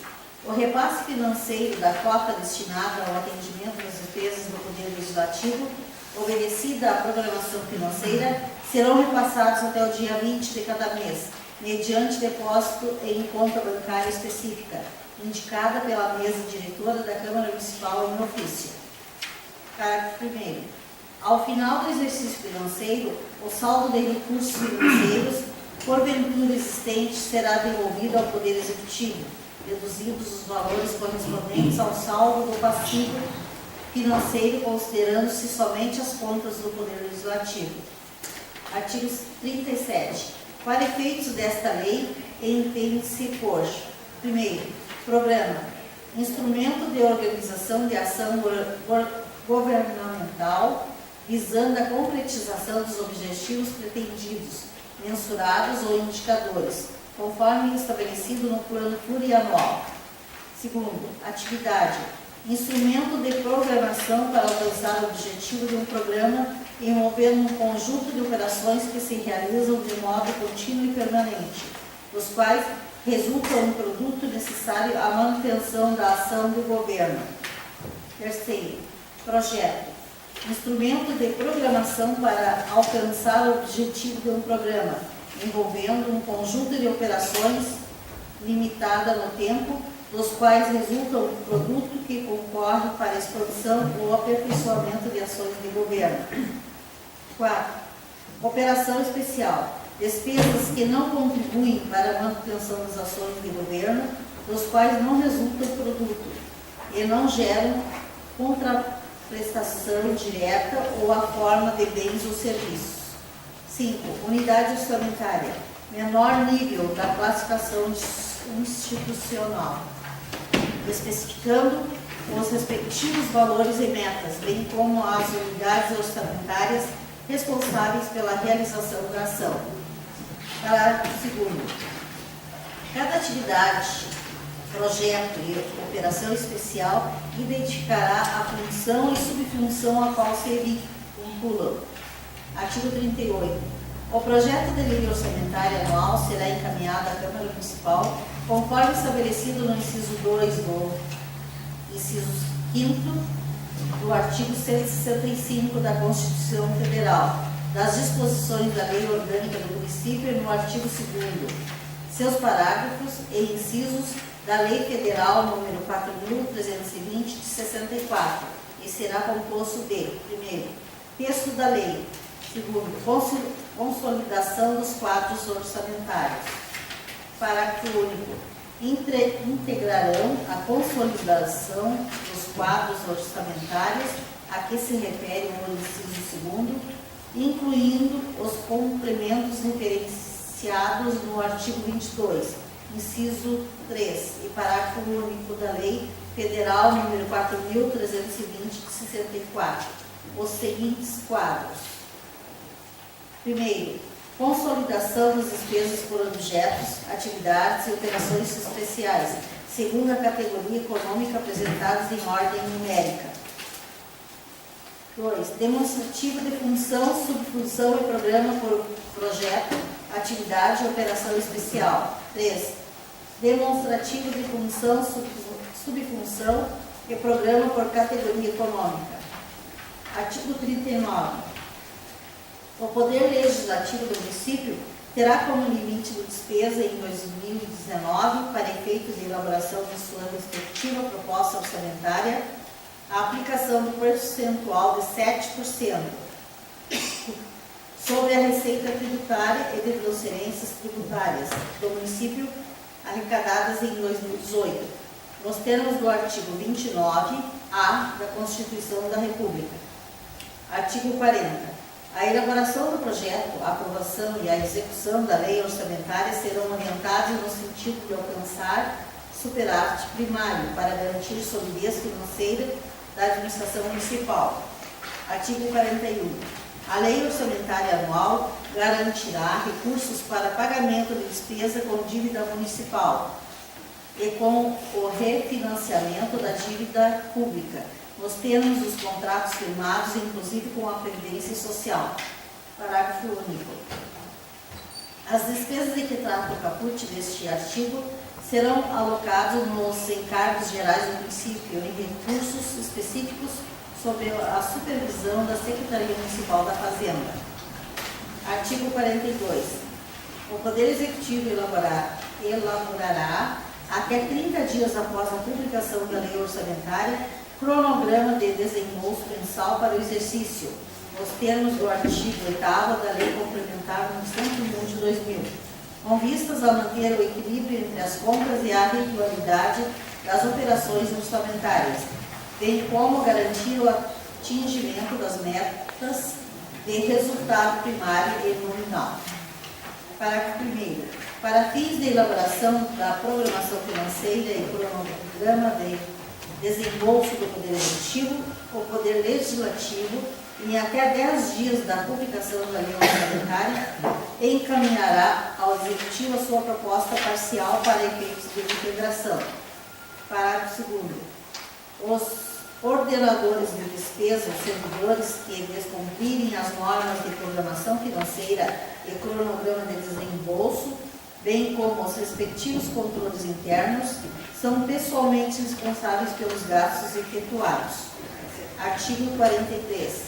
Speaker 2: O repasse financeiro da cota destinada ao atendimento das despesas do Poder Legislativo, obedecida à programação financeira, serão repassados até o dia 20 de cada mês, mediante depósito em conta bancária específica, indicada pela mesa diretora da Câmara Municipal em ofício. Parágrafo 1º. Ao final do exercício financeiro, o saldo de recursos financeiros, porventura existente, será devolvido ao Poder Executivo, deduzidos os valores correspondentes ao saldo do passivo financeiro, considerando-se somente as contas do Poder Legislativo. Artigo 37. Para efeitos desta lei, entende-se por: primeiro, programa, instrumento de organização de ação governamental visando a concretização dos objetivos pretendidos, mensurados ou indicadores, conforme estabelecido no plano plurianual. Segundo, atividade, instrumento de programação para alcançar o objetivo de um programa envolvendo um conjunto de operações que se realizam de modo contínuo e permanente, dos quais resulta um produto necessário à manutenção da ação do governo. Terceiro, projeto, instrumento de programação para alcançar o objetivo de um programa, envolvendo um conjunto de operações limitada no tempo, dos quais resulta um produto que concorre para a expansão ou aperfeiçoamento de ações de governo. 4. Operação especial, despesas que não contribuem para a manutenção das ações de governo, dos quais não resulta o produto e não geram contraprestação direta ou a forma de bens ou serviços. 5. Unidade orçamentária, menor nível da classificação institucional, especificando os respectivos valores e metas, bem como as unidades orçamentárias responsáveis pela realização da ação. Parágrafo 2º. Cada atividade, projeto e operação especial identificará a função e subfunção a qual se vinculam. Artigo 38. O projeto de lei orçamentária anual será encaminhado à Câmara Municipal conforme estabelecido no inciso 2 do inciso 5º do artigo 165 da Constituição Federal, das disposições da Lei Orgânica do Município e no artigo 2º, seus parágrafos e incisos da Lei Federal número 4.320 de 64, e será composto de: primeiro, texto da lei; segundo, consolidação dos quadros orçamentários. Parágrafo único. Integrarão a consolidação dos quadros orçamentários a que se refere o inciso 2º, incluindo os complementos referenciados no artigo 22, inciso 3 e parágrafo único da Lei Federal número 4.320 de 64, os seguintes quadros. Primeiro, consolidação das despesas por objetos, atividades e operações especiais, segundo a categoria econômica apresentadas em ordem numérica. 2. Demonstrativo de função, subfunção e programa por projeto, atividade e operação especial. 3. Demonstrativo de função, subfunção e programa por categoria econômica. Artigo 39. O Poder Legislativo do município terá como limite de despesa em 2019, para efeitos de elaboração de sua respectiva proposta orçamentária, a aplicação do percentual de 7% sobre a receita tributária e de transferências tributárias do município arrecadadas em 2018, nos termos do artigo 29-A da Constituição da República. Artigo 40. A elaboração do projeto, a aprovação e a execução da lei orçamentária serão orientadas no sentido de alcançar superávit primário para garantir solidez financeira da administração municipal. Artigo 41. A lei orçamentária anual garantirá recursos para pagamento de despesa com dívida municipal e com o refinanciamento da dívida pública, nos termos dos contratos firmados, inclusive com a Previdência Social. Parágrafo único. As despesas de que trata o caput deste artigo serão alocados nos encargos gerais do município em recursos específicos sob a supervisão da Secretaria Municipal da Fazenda. Artigo 42. O Poder Executivo elaborará, até 30 dias após a publicação da lei orçamentária, cronograma de desembolso mensal para o exercício, nos termos do artigo 8º da Lei Complementar nº 101 de 2000, com vistas a manter o equilíbrio entre as compras e a regularidade das operações orçamentárias, bem como garantir o atingimento das metas de resultado primário e nominal. Parágrafo 1º. Para fins de elaboração da programação financeira e cronograma de desembolso do Poder Executivo, o Poder Legislativo, em até 10 dias da publicação da lei orçamentária, encaminhará ao Executivo a sua proposta parcial para efeitos de integração. Parágrafo 2º. Os ordenadores de despesa, os servidores que descumprirem as normas de programação financeira e cronograma de desembolso, bem como os respectivos controles internos, são pessoalmente responsáveis pelos gastos efetuados. Artigo 43.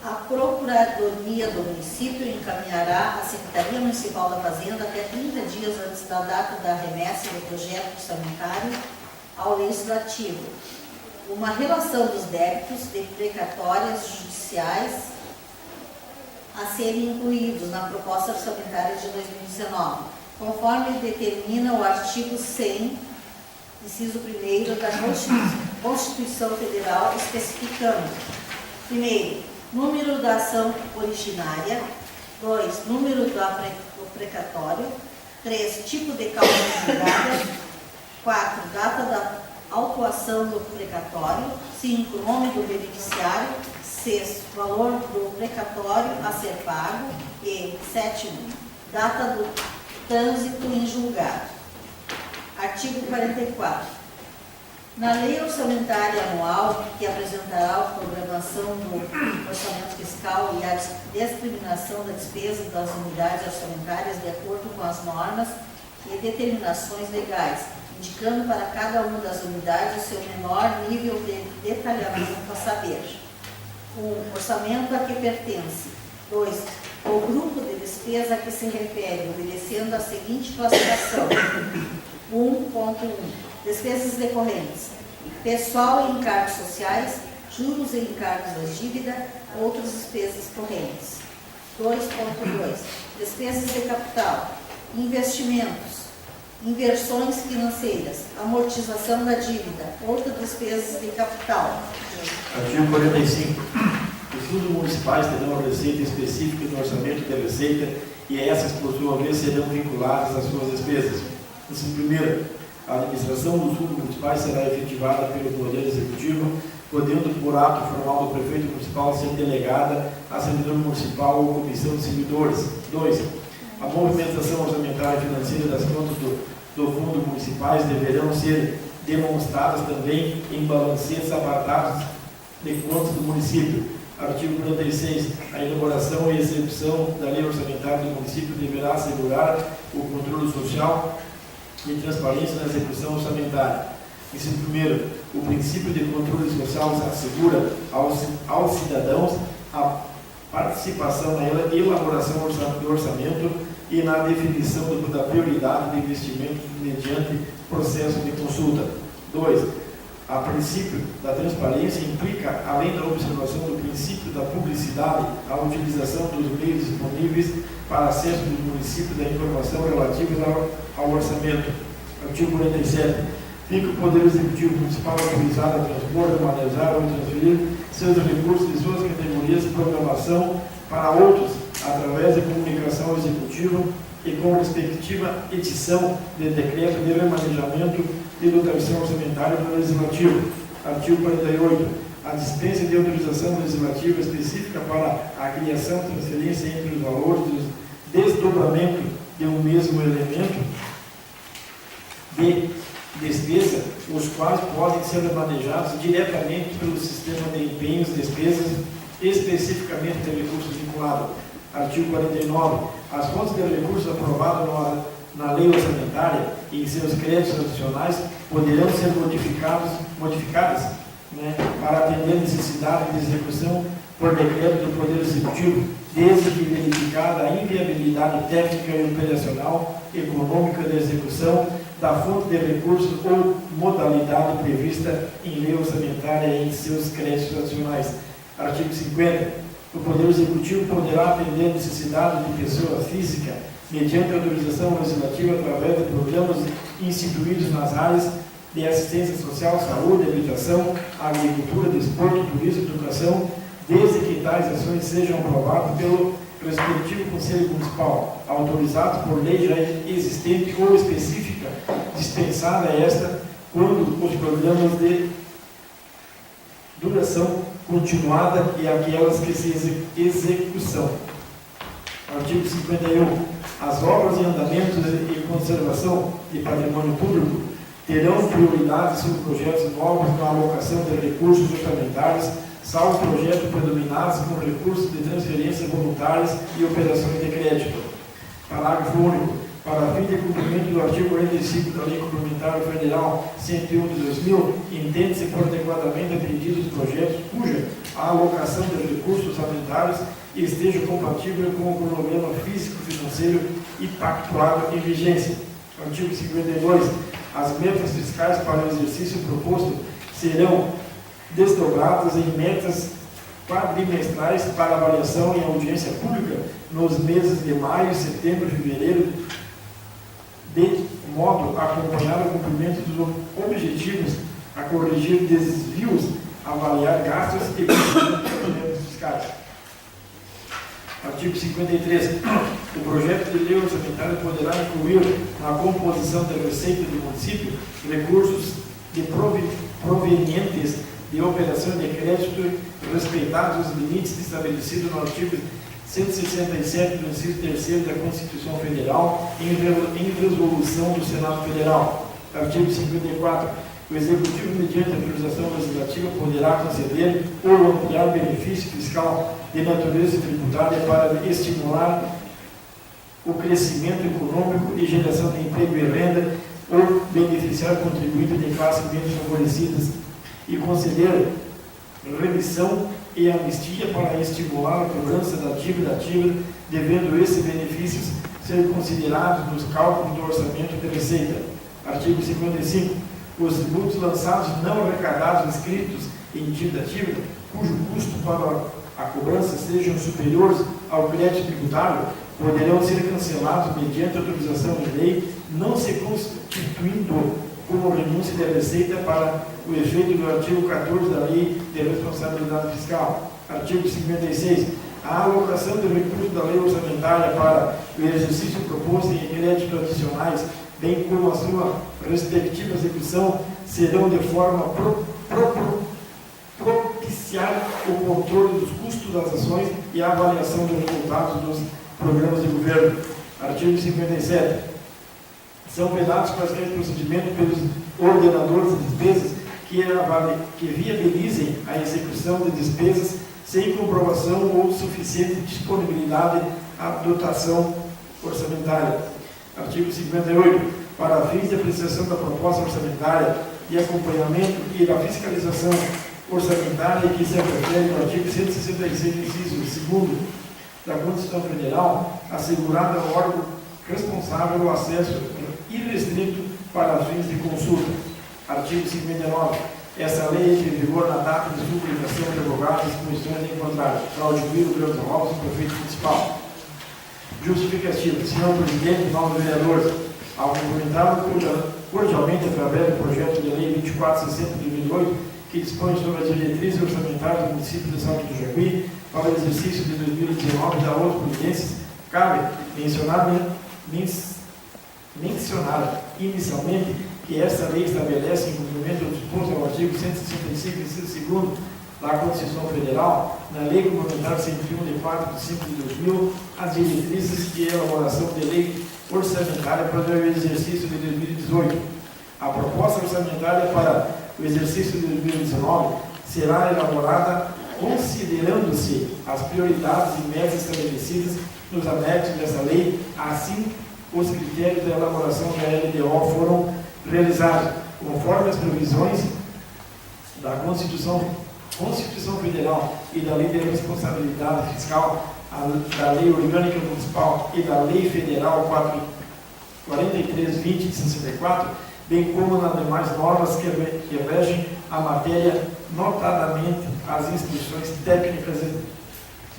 Speaker 2: A Procuradoria do Município encaminhará à Secretaria Municipal da Fazenda até 30 dias antes da data da remessa do projeto orçamentário ao Legislativo uma relação dos débitos de precatórias judiciais a serem incluídos na proposta orçamentária de 2019, conforme determina o artigo 100, inciso 1º da Constituição Federal, especificando: primeiro, número da ação originária; 2, número do precatório; 3, tipo de causa julgada; 4, data da autuação do precatório; 5, nome do beneficiário; 6, valor do precatório a ser pago; e 7, data do trânsito em julgado. Artigo 44. Na lei orçamentária anual, que apresentará a programação do orçamento fiscal e a discriminação da despesa das unidades orçamentárias de acordo com as normas e determinações legais, indicando para cada uma das unidades o seu menor nível de detalhamento a saber: 1. Orçamento a que pertence. 2. O grupo de despesa a que se refere, obedecendo a seguinte classificação: 1.1. Despesas decorrentes: pessoal e encargos sociais, juros e encargos da dívida, outras despesas correntes. 2.2. Despesas de capital: investimentos, inversões financeiras, amortização da dívida, outras despesas de capital.
Speaker 1: Artigo 45. Os fundos municipais terão receita específica no orçamento de receita e essas, por sua vez, serão vinculadas às suas despesas. Primeiro, a administração dos fundos municipais será efetivada pelo Poder Executivo, podendo, por ato formal do prefeito municipal, ser delegada a servidor municipal ou comissão de servidores. 2. A movimentação orçamentária e financeira das contas do fundo municipais deverão ser demonstradas também em balancetes apartados de contas do município. Artigo 46. A elaboração e execução da lei orçamentária do município deverá assegurar o controle social e transparência na execução orçamentária. Inciso 1º, o princípio de controle social assegura aos cidadãos a participação na elaboração do orçamento e na definição da prioridade de investimento mediante processo de consulta. 2. A princípio da transparência implica, além da observação do princípio da publicidade, a utilização dos meios disponíveis para acesso do município da informação relativa ao orçamento. Artigo 47. Fica o Poder Executivo Municipal autorizado a transpor, manejar ou transferir seus recursos de suas categorias de programação para outros, através de comunicação executiva e com respectiva edição de decreto de remanejamento e dotação orçamentária do Legislativo. Artigo 48. A dispensa de autorização legislativa específica para a criação e transferência entre os valores do desdobramento de um mesmo elemento de despesa, os quais podem ser manejados diretamente pelo sistema de empenhos e despesas, especificamente de recursos vinculados. Artigo 49. As fontes de recursos aprovadas na lei orçamentária e em seus créditos adicionais poderão ser modificadas para atender a necessidade de execução por decreto do Poder Executivo, desde que verificada a inviabilidade técnica e operacional econômica da execução da fonte de recursos ou modalidade prevista em lei orçamentária e em seus créditos adicionais. Artigo 50. O Poder Executivo poderá atender a necessidade de pessoa física mediante autorização legislativa através de programas instituídos nas áreas de assistência social, saúde, habitação, agricultura, desporto, turismo, educação, desde que tais ações sejam aprovadas pelo respectivo Conselho Municipal, autorizados por lei já existente ou específica, dispensada esta quando os programas de duração continuada e aquelas que se execução. Artigo 51. As obras em andamento e conservação de patrimônio público terão prioridade sobre projetos novos na alocação de recursos orçamentários, salvo projetos predominados com recursos de transferência voluntárias e operações de crédito. Parágrafo único. Para fim de cumprimento do artigo 45 da Lei Complementar Federal 101 de 2000, entende-se por adequadamente atendidos projetos cuja a alocação de recursos orçamentários esteja compatível com o cronograma físico-financeiro e pactuado em vigência. Artigo 52. As metas fiscais para o exercício proposto serão desdobradas em metas quadrimestrais para avaliação em audiência pública nos meses de maio, setembro e fevereiro, de modo a acompanhar o cumprimento dos objetivos, a corrigir desvios, avaliar gastos e cumprimentos fiscais. Artigo 53. O projeto de lei orçamentária poderá incluir na composição da receita do município recursos provenientes de operação de crédito, respeitados os limites estabelecidos no artigo 167 do inciso 3º da Constituição Federal, em resolução do Senado Federal. Artigo 54. O Executivo, mediante autorização legislativa, poderá conceder ou ampliar benefício fiscal de natureza tributária para estimular o crescimento econômico e geração de emprego e renda ou beneficiar contribuinte de classes menos favorecidas e conceder remissão e anistia para estimular a cobrança da dívida ativa, devendo esses benefícios ser considerados nos cálculos do orçamento de receita. Artigo 55. Os tributos lançados não arrecadados inscritos em dívida ativa, cujo custo para a cobrança sejam superiores ao crédito tributário, poderão ser cancelados mediante autorização de lei, não se constituindo como renúncia de receita para o efeito do artigo 14 da Lei de Responsabilidade Fiscal. Artigo 56. A alocação de recursos da lei orçamentária para o exercício proposto em créditos adicionais, bem como a sua respectiva execução, serão de forma propiciar o controle dos custos das ações e a avaliação dos resultados dos programas de governo. Artigo 57. São vedados quaisquer procedimentos pelos ordenadores de despesas que viabilizem a execução de despesas sem comprovação ou suficiente disponibilidade à dotação orçamentária. Artigo 58. Para fins de apreciação da proposta orçamentária, de acompanhamento e da fiscalização orçamentária que se refere no artigo 166, inciso 2 da Constituição Federal, assegurado ao órgão responsável o acesso irrestrito para fins de consulta. Artigo 59. Essa lei entra em vigor na data de sua publicação revogadas as comissões encontradas para auditor o Grande Alves, prefeito municipal. Justificativa. Senhor presidente, novos vereadores, ao cumprimentá-lo cordialmente através do projeto de lei 2460 de 2008, que dispõe sobre as diretrizes orçamentárias do município de Salto do Jacuí para o exercício de 2019 da outras providências, cabe mencionar inicialmente que esta lei estabelece, em cumprimento do disposto ao artigo 165, inciso 2 da Constituição Federal, na Lei Complementar 101 de 4 de 5 de 2000, as diretrizes de elaboração de lei orçamentária para o exercício de 2018. A proposta orçamentária para o exercício de 2019 será elaborada considerando-se as prioridades e metas estabelecidas nos anexos dessa lei, assim os critérios da elaboração da LDO foram realizados, conforme as previsões da Constituição Federal e da Lei de Responsabilidade Fiscal, da Lei Orgânica Municipal e da Lei Federal 4320 de 64, bem como nas demais normas que regem a matéria, notadamente as instruções técnicas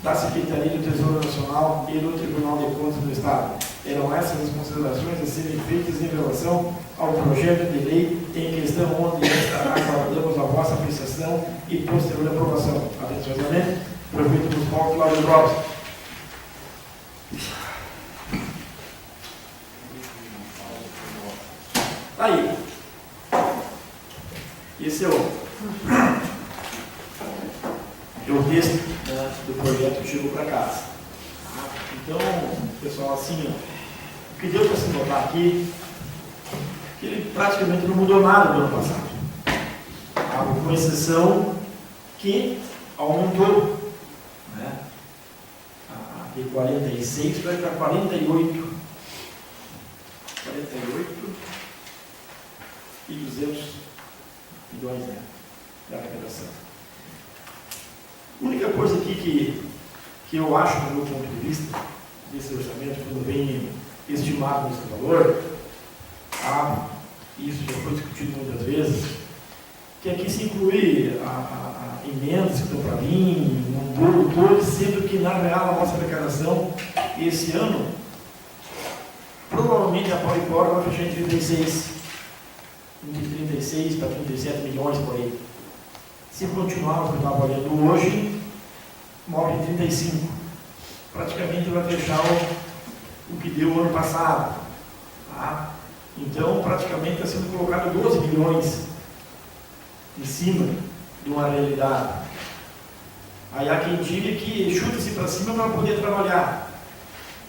Speaker 1: da Secretaria do Tesouro Nacional e do Tribunal de Contas do Estado. Eram essas as considerações a serem feitas em relação ao projeto de lei em questão, onde aguardamos a vossa apreciação e posterior aprovação. Atenciosamente, prefeito municipal Cláudio Drops. Aí, esse é o texto, né, do projeto que chegou para casa. Então, pessoal, assim, o que deu para se notar aqui, que ele praticamente não mudou nada do ano passado, com exceção que aumentou, né, de 46 vai para 48 e 200 milhões, né, da arrecadação. A única coisa aqui que eu acho, do meu ponto de vista, desse orçamento, quando vem estimado nesse valor, isso já foi discutido muitas vezes, que aqui se inclui emendas que estão para vir, um bolo todo, sendo que, na real, a nossa arrecadação, esse ano, provavelmente a Pau e Cora vai fechar entre 36 para 37 milhões por aí. Se continuar o que está valendo hoje, morre em 35. Praticamente vai fechar o que deu o ano passado. Tá? Então, praticamente está sendo colocado 12 milhões em cima de uma realidade. Aí há quem diga que chuta-se para cima para poder trabalhar.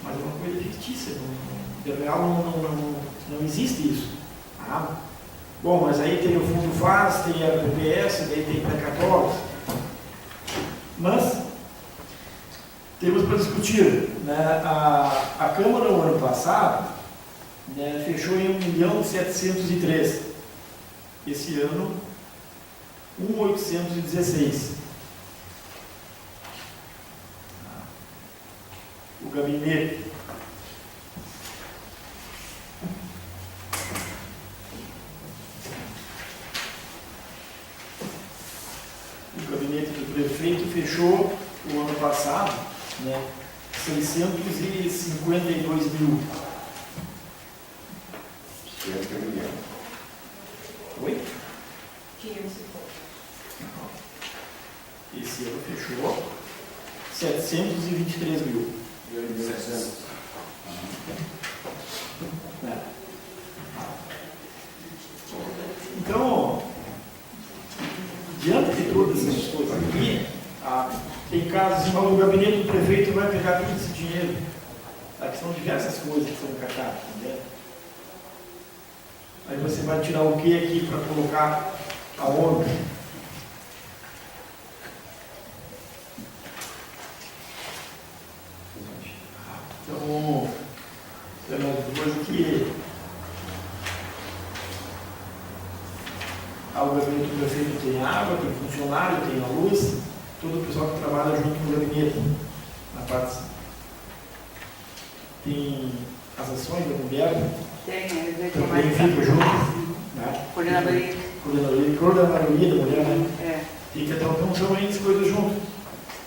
Speaker 1: Mas é uma coisa fictícia. De real não existe isso. Tá? Bom, mas aí tem o Fundo FAS, tem a PPS, daí tem precatórios. Mas temos para discutir, né? A Câmara, no ano passado, né, fechou em 1.703.000. Esse ano, 1.816. O gabinete. O gabinete do prefeito fechou o ano passado, né, 652 mil. Oi?
Speaker 2: 500 e pouco.
Speaker 1: Esse ano fechou 723 mil.
Speaker 3: 700.
Speaker 1: É. Então, diante de todas essas coisas aqui, tem casos em que o gabinete do prefeito vai pegar todo esse dinheiro. Aqui são diversas coisas que são encaixadas, entendeu? Aí você vai tirar o que aqui para colocar aonde? Então, é uma coisa que o gabinete do prefeito tem água, tem funcionário, tem a luz, todo o pessoal que trabalha junto com o gabinete, na parte. Tem as ações da mulher,
Speaker 4: Tem,
Speaker 1: também fica junto, né?
Speaker 4: Coordenadoria.
Speaker 1: coordenadoria da mulher, né?
Speaker 2: É.
Speaker 1: Fica então também as coisas junto.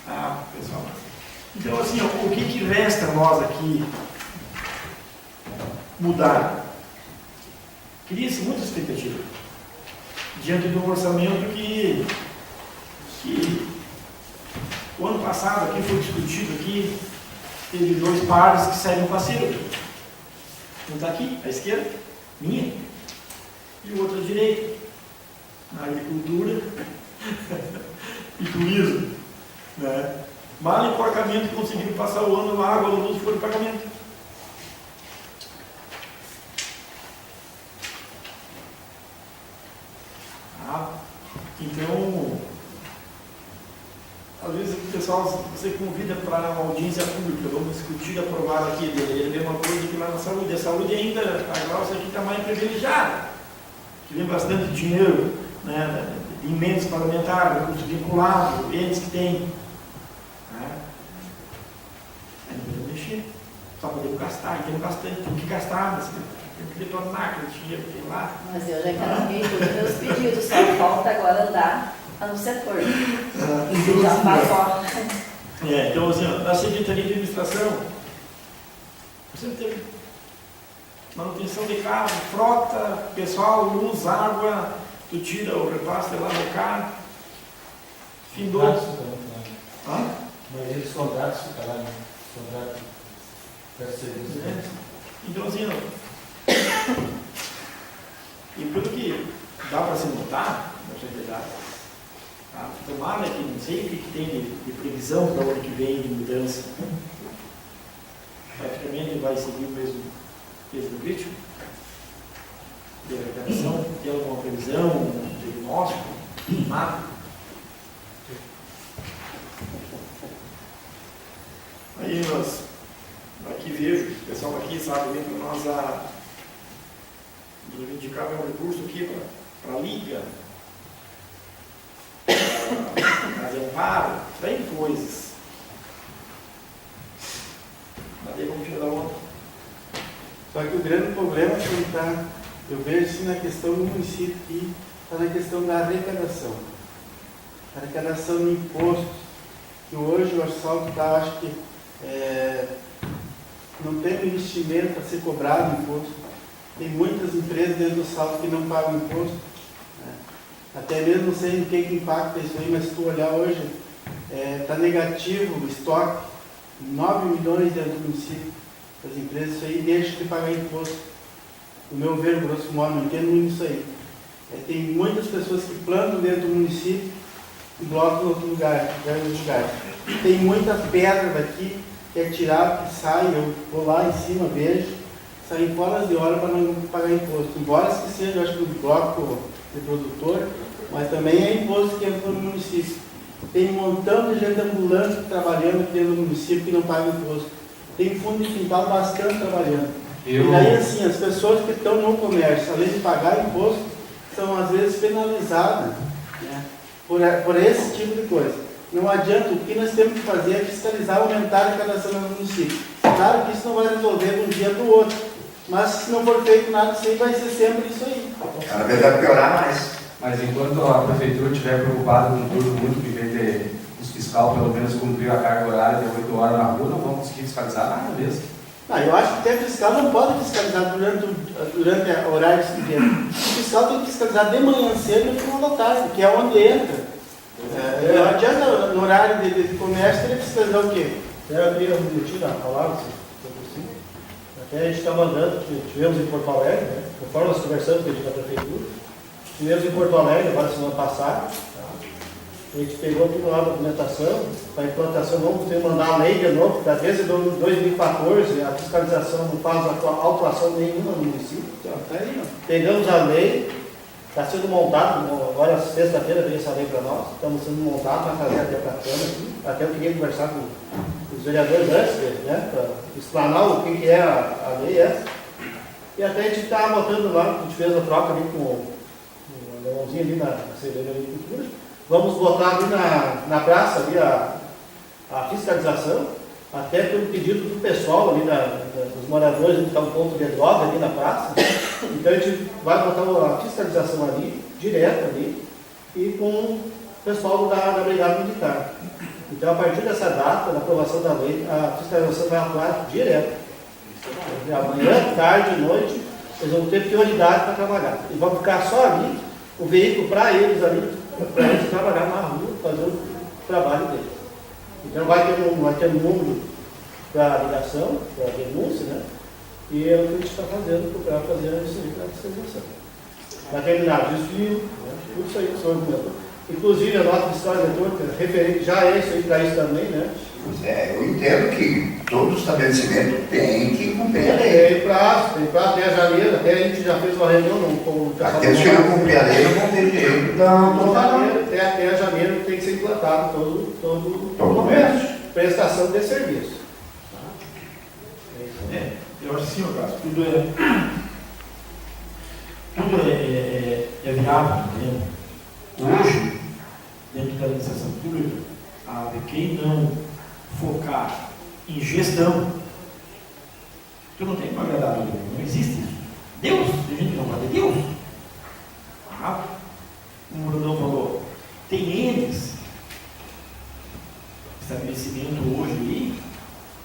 Speaker 1: Ah, pessoal. Então, assim, ó, o que resta a nós aqui mudar? Cria-se muita expectativa diante do orçamento que o ano passado aqui foi discutido aqui, teve 2 pares que saíram parceiro. Um está aqui, à esquerda, minha, e o outro à direita, na agricultura e turismo. Né? Mal enforcamento conseguiram passar o ano, a água, a luz foi o pagamento. Então, às vezes o pessoal, você convida para uma audiência pública, vamos discutir e aprovar aqui, é a mesma coisa que lá na saúde. A saúde ainda, a nossa aqui está mais privilegiada, que vem bastante dinheiro, né, de emendas parlamentares, custo vinculado, eles que têm. Né? Aí não podemos mexer, só podemos gastar, e temos bastante, tem que gastar, mas tem que detonar aquele dinheiro que tem lá.
Speaker 2: Mas eu já encaminhei todos os meus pedidos, só falta agora andar no setor. Já passou.
Speaker 1: Então, assim, na Secretaria de Administração, você tem manutenção de carro, frota, pessoal, luz, água, tu tira o repasse lá no carro, findou.
Speaker 3: Mas eles soldados ficam lá, né? Soldado para serviço.
Speaker 1: Então, assim, e pelo que dá para se notar, na sociedade, tá? Tomara que não sei o que tem de previsão para o ano que vem de mudança. Praticamente vai seguir o mesmo ritmo de arrecadação. Tem alguma previsão, um diagnóstico? Nada. Aí nós, aqui vejo, o pessoal aqui sabe bem para nós indicar um recurso aqui para a Liga, para amparo, tem coisas. Mas aí vamos tirar outra.
Speaker 4: Só que o grande problema que eu vejo assim na questão do município aqui, está na questão da arrecadação. Arrecadação de impostos, que hoje o assalto está, acho que não tem investimento para ser cobrado imposto. Tem muitas empresas dentro do salto que não pagam imposto. Né? Até mesmo não sei em que impacta isso aí, mas se tu olhar hoje, está negativo o estoque, 9 milhões dentro do município. As empresas isso aí deixam de pagar imposto. No meu ver, grosso modo, não entendo muito isso aí. Tem muitas pessoas que plantam dentro do município e blocam em outro lugar, Tem muita pedra daqui que é tirada, que sai, eu vou lá em cima, vejo, saem horas de hora para não pagar imposto. Embora que seja, eu acho que o bloco de produtor, mas também é imposto que entra no município. Tem um montão de gente ambulante trabalhando aqui dentro do município que não paga imposto. Tem fundo de quintal bastante trabalhando. E daí, assim, as pessoas que estão no comércio, além de pagar imposto, são às vezes penalizadas, né, por esse tipo de coisa. Não adianta, o que nós temos que fazer é fiscalizar, aumentar a arrecadação no município. Claro que isso não vai resolver de um dia para o outro, mas se não for feito nada, isso aí vai ser sempre isso aí.
Speaker 5: Cada vez vai piorar mais.
Speaker 3: Mas enquanto a prefeitura estiver preocupada com tudo muito, que vem de os fiscal pelo menos cumprir a carga horária de 8 horas na rua, não vão conseguir fiscalizar nada mesmo.
Speaker 4: Não, eu acho que até fiscal não pode fiscalizar durante o horário de expediente. O fiscal tem que fiscalizar de manhã cedo e no final da tarde, que é onde entra. Não adianta no horário de comércio ele fiscalizar o quê?
Speaker 6: Eu queria repetir na palavra, se até a gente está mandando, tivemos em Porto Alegre, né? Conforme nós conversamos com a gente da prefeitura, tivemos em Porto Alegre agora semana passada, tá? A gente pegou tudo lá a documentação, para a implantação, vamos ter que mandar a lei de novo, porque desde 2014 a fiscalização não faz autuação nenhuma no município. Pegamos a lei, está sendo montado, agora sexta-feira veio essa lei para nós, estamos sendo montados para fazer até para a Câmara aqui, até eu queria conversar com os vereadores antes, né, para explanar o que é a lei essa. E até a gente está botando lá, a gente fez a troca ali com o Leãozinho ali na Secretaria de Agricultura. Vamos botar ali na praça ali a fiscalização, até pelo pedido do pessoal ali, dos moradores, que está um ponto de droga ali na praça. Então a gente vai botar a fiscalização ali, direto ali e com o pessoal da Brigada Militar. Então, a partir dessa data, da aprovação da lei, a fiscalização vai atuar direto. Amanhã, tarde e noite, eles vão ter prioridade para trabalhar. E vão ficar só ali, o veículo para eles ali, para eles trabalhar na rua, fazer o trabalho deles. Então vai ter um número para ligação, para denúncia, né? E é o que a gente está fazendo para fazer a fiscalização. Vai terminar desvio, né? Tudo isso aí que o senhor comentou. Inclusive a nota fiscal eletrônica referente já é isso aí para isso também, né?
Speaker 5: Pois é, eu entendo que todo estabelecimento tem que cumprir a lei.
Speaker 6: Tem prazo até janeiro, até a gente já fez uma reunião com o pessoal.
Speaker 5: Até se eu cumprir a lei, eu vou ter direito
Speaker 6: Até janeiro tem que ser implantado todo
Speaker 5: o comércio.
Speaker 6: Prestação de serviço.
Speaker 1: Eu acho assim, Cássio, tudo é viável, entendeu? Hoje, dentro da administração pública, quem não focar em gestão, tu não tem como agradar todo mundo, não existe isso. Deus, tem gente que não fala de Deus. O Brunão falou, tem eles, estabelecimento hoje aí,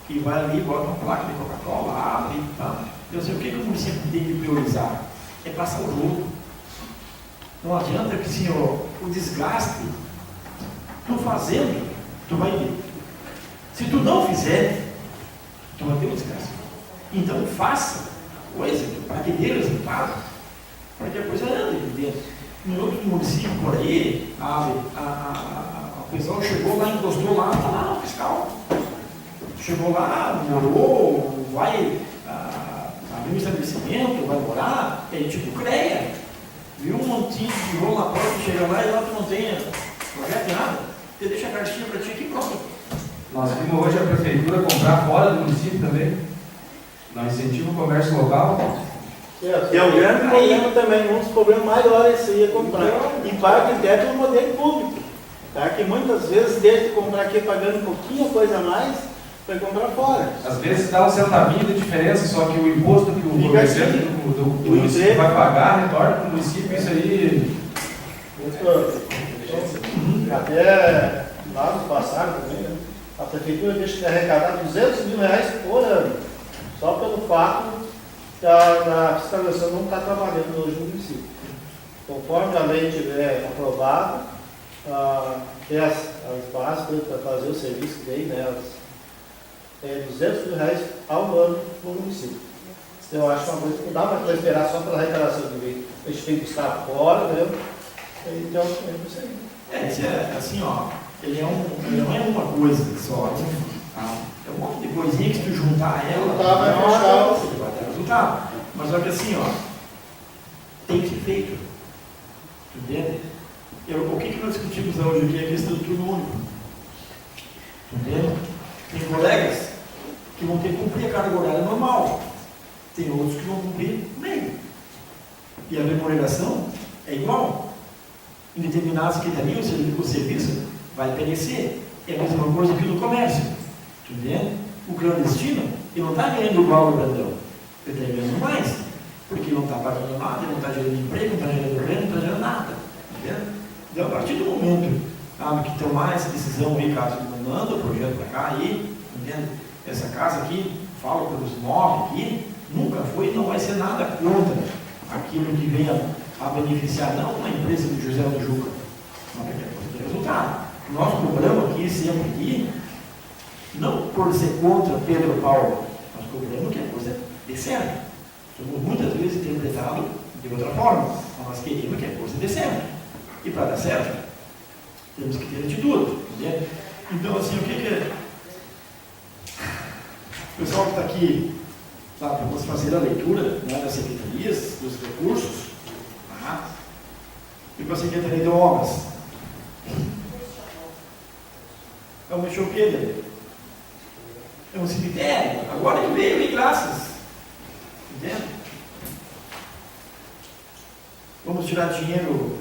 Speaker 1: que vai ali, bota uma placa de Coca-Cola, abre e tal. Eu sei o que o município tem que priorizar, é passar o jogo. Não adianta que assim, o desgaste, tu fazendo, tu vai ter. Se tu não fizer, tu vai ter um desgaste. Então faça o exemplo, para que dê resultado, para que a coisa ande de dentro. Em outros municípios por aí, o pessoal chegou lá, encostou lá, está lá no fiscal. Chegou lá, morou, vai abrir um estabelecimento, vai morar, é tipo CREA. Viu um montinho de tijolo na porta, chega lá e lá tu não tem projeto de nada. Você deixa a cartinha para ti aqui pronto.
Speaker 3: Nós vimos hoje a prefeitura comprar fora do município também. Não incentiva o comércio local.
Speaker 4: É um grande problema também, um dos problemas maiores isso aí é comprar. Em parte até pelo modelo público. Tá? Que muitas vezes deixa de comprar aqui pagando um pouquinho coisa a mais, vai comprar fora.
Speaker 3: Às vezes dá um centavinho de diferença, só que o imposto que o comerciante do município vai pagar, retorna para o município, isso aí.
Speaker 6: Até lá no passado também, né? A prefeitura deixa de arrecadar R$200 mil por ano, só pelo fato da fiscalização não estar trabalhando hoje no município. Conforme a lei estiver aprovada, tem as bases para fazer o serviço que tem, né? R$200 mil ao ano no município. Eu acho uma coisa que não dá para esperar só pela arrecadação do veículo. A gente tem que estar fora, né? Então, é isso aí.
Speaker 1: Isso é assim, ele não é uma coisa só, é um monte de coisinha que se tu juntar ela, vai dar resultado. Mas olha assim, tem que ser feito. Entende? O que nós discutimos hoje aqui é a questão do turno único. Entende? Tem colegas que vão ter que cumprir a carga horária normal. Tem outros que vão cumprir meio. E a remuneração é igual. Em determinadas secretarias, o serviço vai perecer. É a mesma coisa que no comércio. Entende? O clandestino, ele não está ganhando igual o grandão. Ele está ganhando mais. Porque não está pagando nada, ele não está gerando emprego, não está gerando renda, não está gerando nada. Entende? Então, a partir do momento que tomar essa decisão aí, caso ele manda o projeto para cá aí, entende? Essa casa aqui, falo pelos 9 aqui, nunca foi e não vai ser nada contra aquilo que venha a beneficiar, não a empresa do José do Juca, mas porque é coisa de resultado. O nosso problema aqui, sempre aqui, não por ser contra Pedro Paulo, mas o problema é que a coisa dê certo. Somos muitas vezes interpretados de outra forma, mas queremos que a coisa dê certo. E para dar certo, temos que ter atitude. Entende? Então, assim, o que é? O pessoal que está aqui, sabe, vamos fazer a leitura, né, das secretarias, dos recursos, e para a Secretaria de Obras. É uma choqueira. É um cemitério. Agora que veio, em graças. Entende? Vamos tirar dinheiro.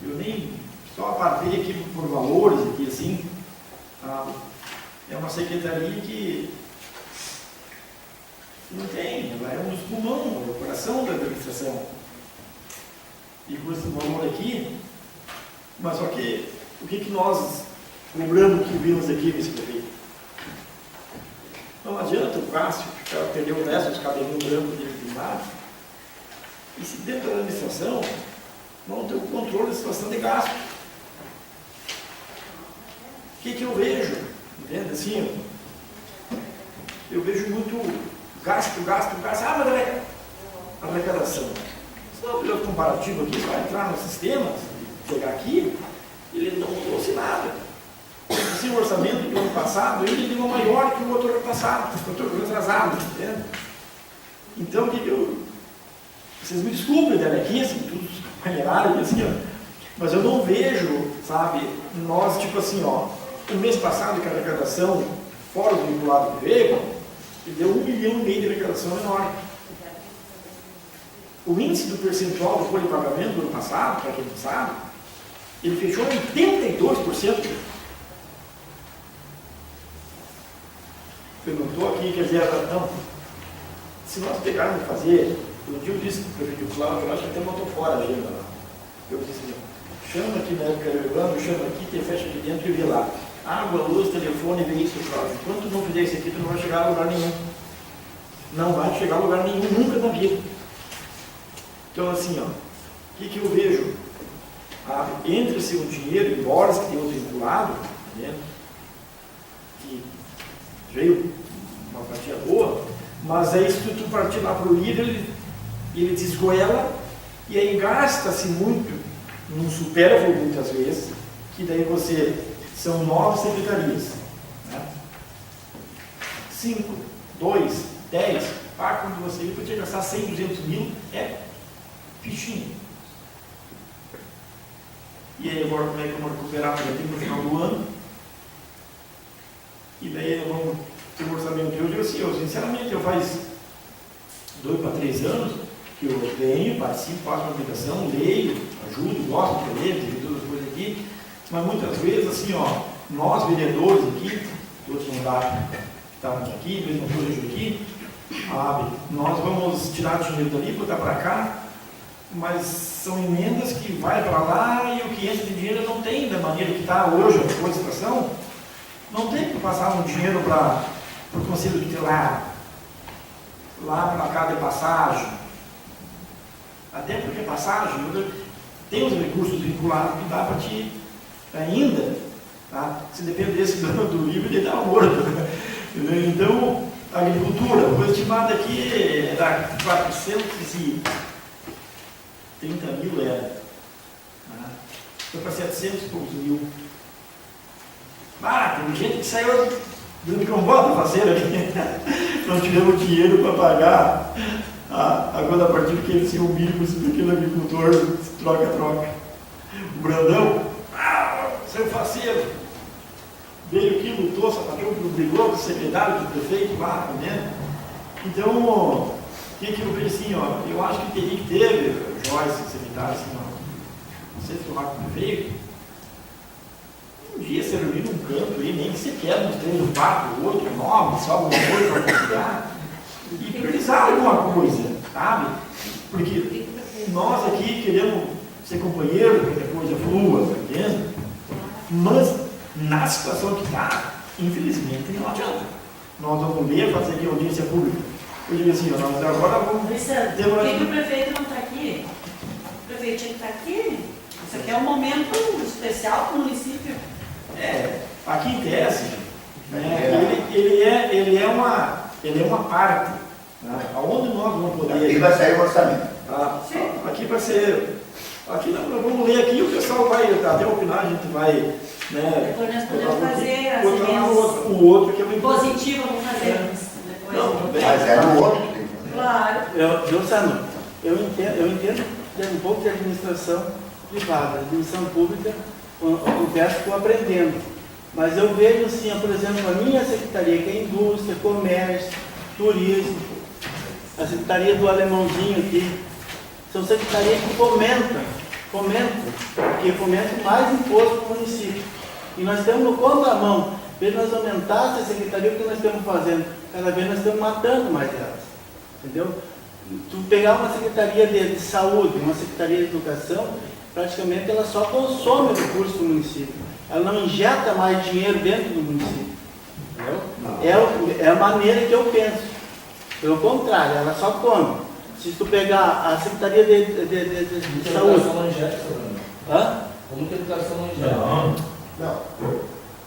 Speaker 1: Eu nem só apartei aqui por valores, aqui assim. É uma secretaria que não tem, ela é um pulmão, é o coração da administração. e com esse valor aqui, mas só que o que nós cobramos que vimos aqui nesse prefeito? Não adianta o Cássio perder o resto de cabelinho branco dele primário, e se dentro da administração não ter o controle da situação de gasto. O que eu vejo? Entende? Assim, eu vejo muito gasto. Ah, mas arrecadação. Se não fizer comparativo aqui, vai entrar no sistema, chegar aqui, ele não trouxe nada. Esse orçamento do ano passado, ele deu maior que o outro ano passado, o outro ano atrasado, entende? Então, o que eu... Vocês me desculpem, né? Aqui, assim, tudo companheirado, assim, ó. Mas eu não vejo, sabe, nós, tipo assim, ó, o mês passado, que a arrecadação, fora do vinculado do veículo, ele deu 1,5 milhão de arrecadação menor. O índice do percentual do folha de pagamento do ano passado, para quem não sabe, ele fechou em 82%. Perguntou aqui, quer dizer, não, se nós pegarmos e fazer, um dia eu disse para o prefeito Cláudio, eu acho que até botou fora a agenda lá. Eu disse assim, chama aqui na época levando, chama aqui, te fecha aqui dentro e vê lá. Água, luz, telefone, veículo, Cláudio. Enquanto tu não fizer isso aqui, tu não vai chegar a lugar nenhum. Não vai chegar a lugar nenhum, nunca na vida. Então, assim, ó, o que eu vejo? Entre-se o dinheiro, embora que tenha outro vinculado, né, que veio uma fatia boa, mas aí se tu partir lá para o líder, ele desgoela e aí gasta-se muito, não supérfluo muitas vezes, que daí são 9 secretarias. Né? 5, 2, 10, quando você ir, pode gastar 100, 200 mil, é fichinho. E aí agora como é que vamos recuperar no final do ano? E daí vamos ter um orçamento. Eu digo assim, sinceramente, eu faz 2 para 3 anos que eu venho, participo, faço uma aplicação, leio, ajudo, gosto de ler, de todas as coisas aqui, mas muitas vezes, assim, ó, nós vereadores aqui, todos os mandatos que estávamos aqui, mesmo hoje aqui, nós vamos tirar dinheiro dali, botar para cá, mas são emendas que vai para lá e o que entra de dinheiro não tem, da maneira que está hoje a situação, não tem que passar um dinheiro para o Conselho Tutelar, lá para cá de passagem, até porque passagem tem os recursos vinculados que dá para ti ainda, tá? Se dependesse do livro, ele estava morto. Então, a agricultura, o estimado aqui era 430 mil, foi para 700 e poucos mil. Tem gente que saiu dando combate fazer aqui. Nós tivemos dinheiro para pagar agora a partir que eles tinham o mínimo daquele agricultor troca-troca. O Brandão, seu faceiro, veio aqui, lutou, sapateou, brigou com o secretário do prefeito lá, né? Então, o que eu vejo assim, ó, eu acho que teria que ter, Joyce, secretário, assim, ó, não sei se lá com o prefeito, um dia se reunir num canto aí, nem que você quer, uns 3, 4, 8, 9, só alguma coisa para considerar, e priorizar alguma coisa, sabe? Porque nós aqui queremos ser companheiro, que a coisa flua, tá entendendo? Mas, na situação que está, infelizmente, não adianta. Nós vamos ler, fazer aqui audiência pública. Eu digo assim, nós agora vamos...
Speaker 2: Alessandro, por que o prefeito não está aqui? O prefeito tinha que estar aqui. Isso aqui é um momento especial para o município.
Speaker 1: Aqui em tese, né, ele é uma parte, né, onde nós vamos poder...
Speaker 5: Aqui vai sair o orçamento.
Speaker 1: Aqui vai ser... Aqui nós vamos ler aqui, o pessoal vai até opinar, a gente vai... Né,
Speaker 2: depois nós podemos fazer as
Speaker 1: o outro que é o
Speaker 2: positivo, vamos fazer depois.
Speaker 5: Mas é o outro que tem que fazer.
Speaker 2: Claro.
Speaker 4: Sandro, eu entendo um pouco de administração privada, administração pública, eu confesso que estou aprendendo. Mas eu vejo assim, por exemplo, a minha secretaria, que é Indústria, Comércio, Turismo, a secretaria do Alemãozinho aqui, são secretarias que fomentam, porque fomentam mais imposto para o município. E nós temos no contramão, em vez de nós aumentar essa secretaria, o que nós estamos fazendo? Cada vez nós estamos matando mais elas. Entendeu? Tu pegar uma secretaria de saúde, uma secretaria de educação, praticamente ela só consome recursos do município. Ela não injeta mais dinheiro dentro do município. Entendeu? É a maneira que eu penso. Pelo contrário, ela só come. Se tu pegar a secretaria de saúde.
Speaker 3: Não injeta,
Speaker 4: Hã?
Speaker 3: como que a educação não injeta?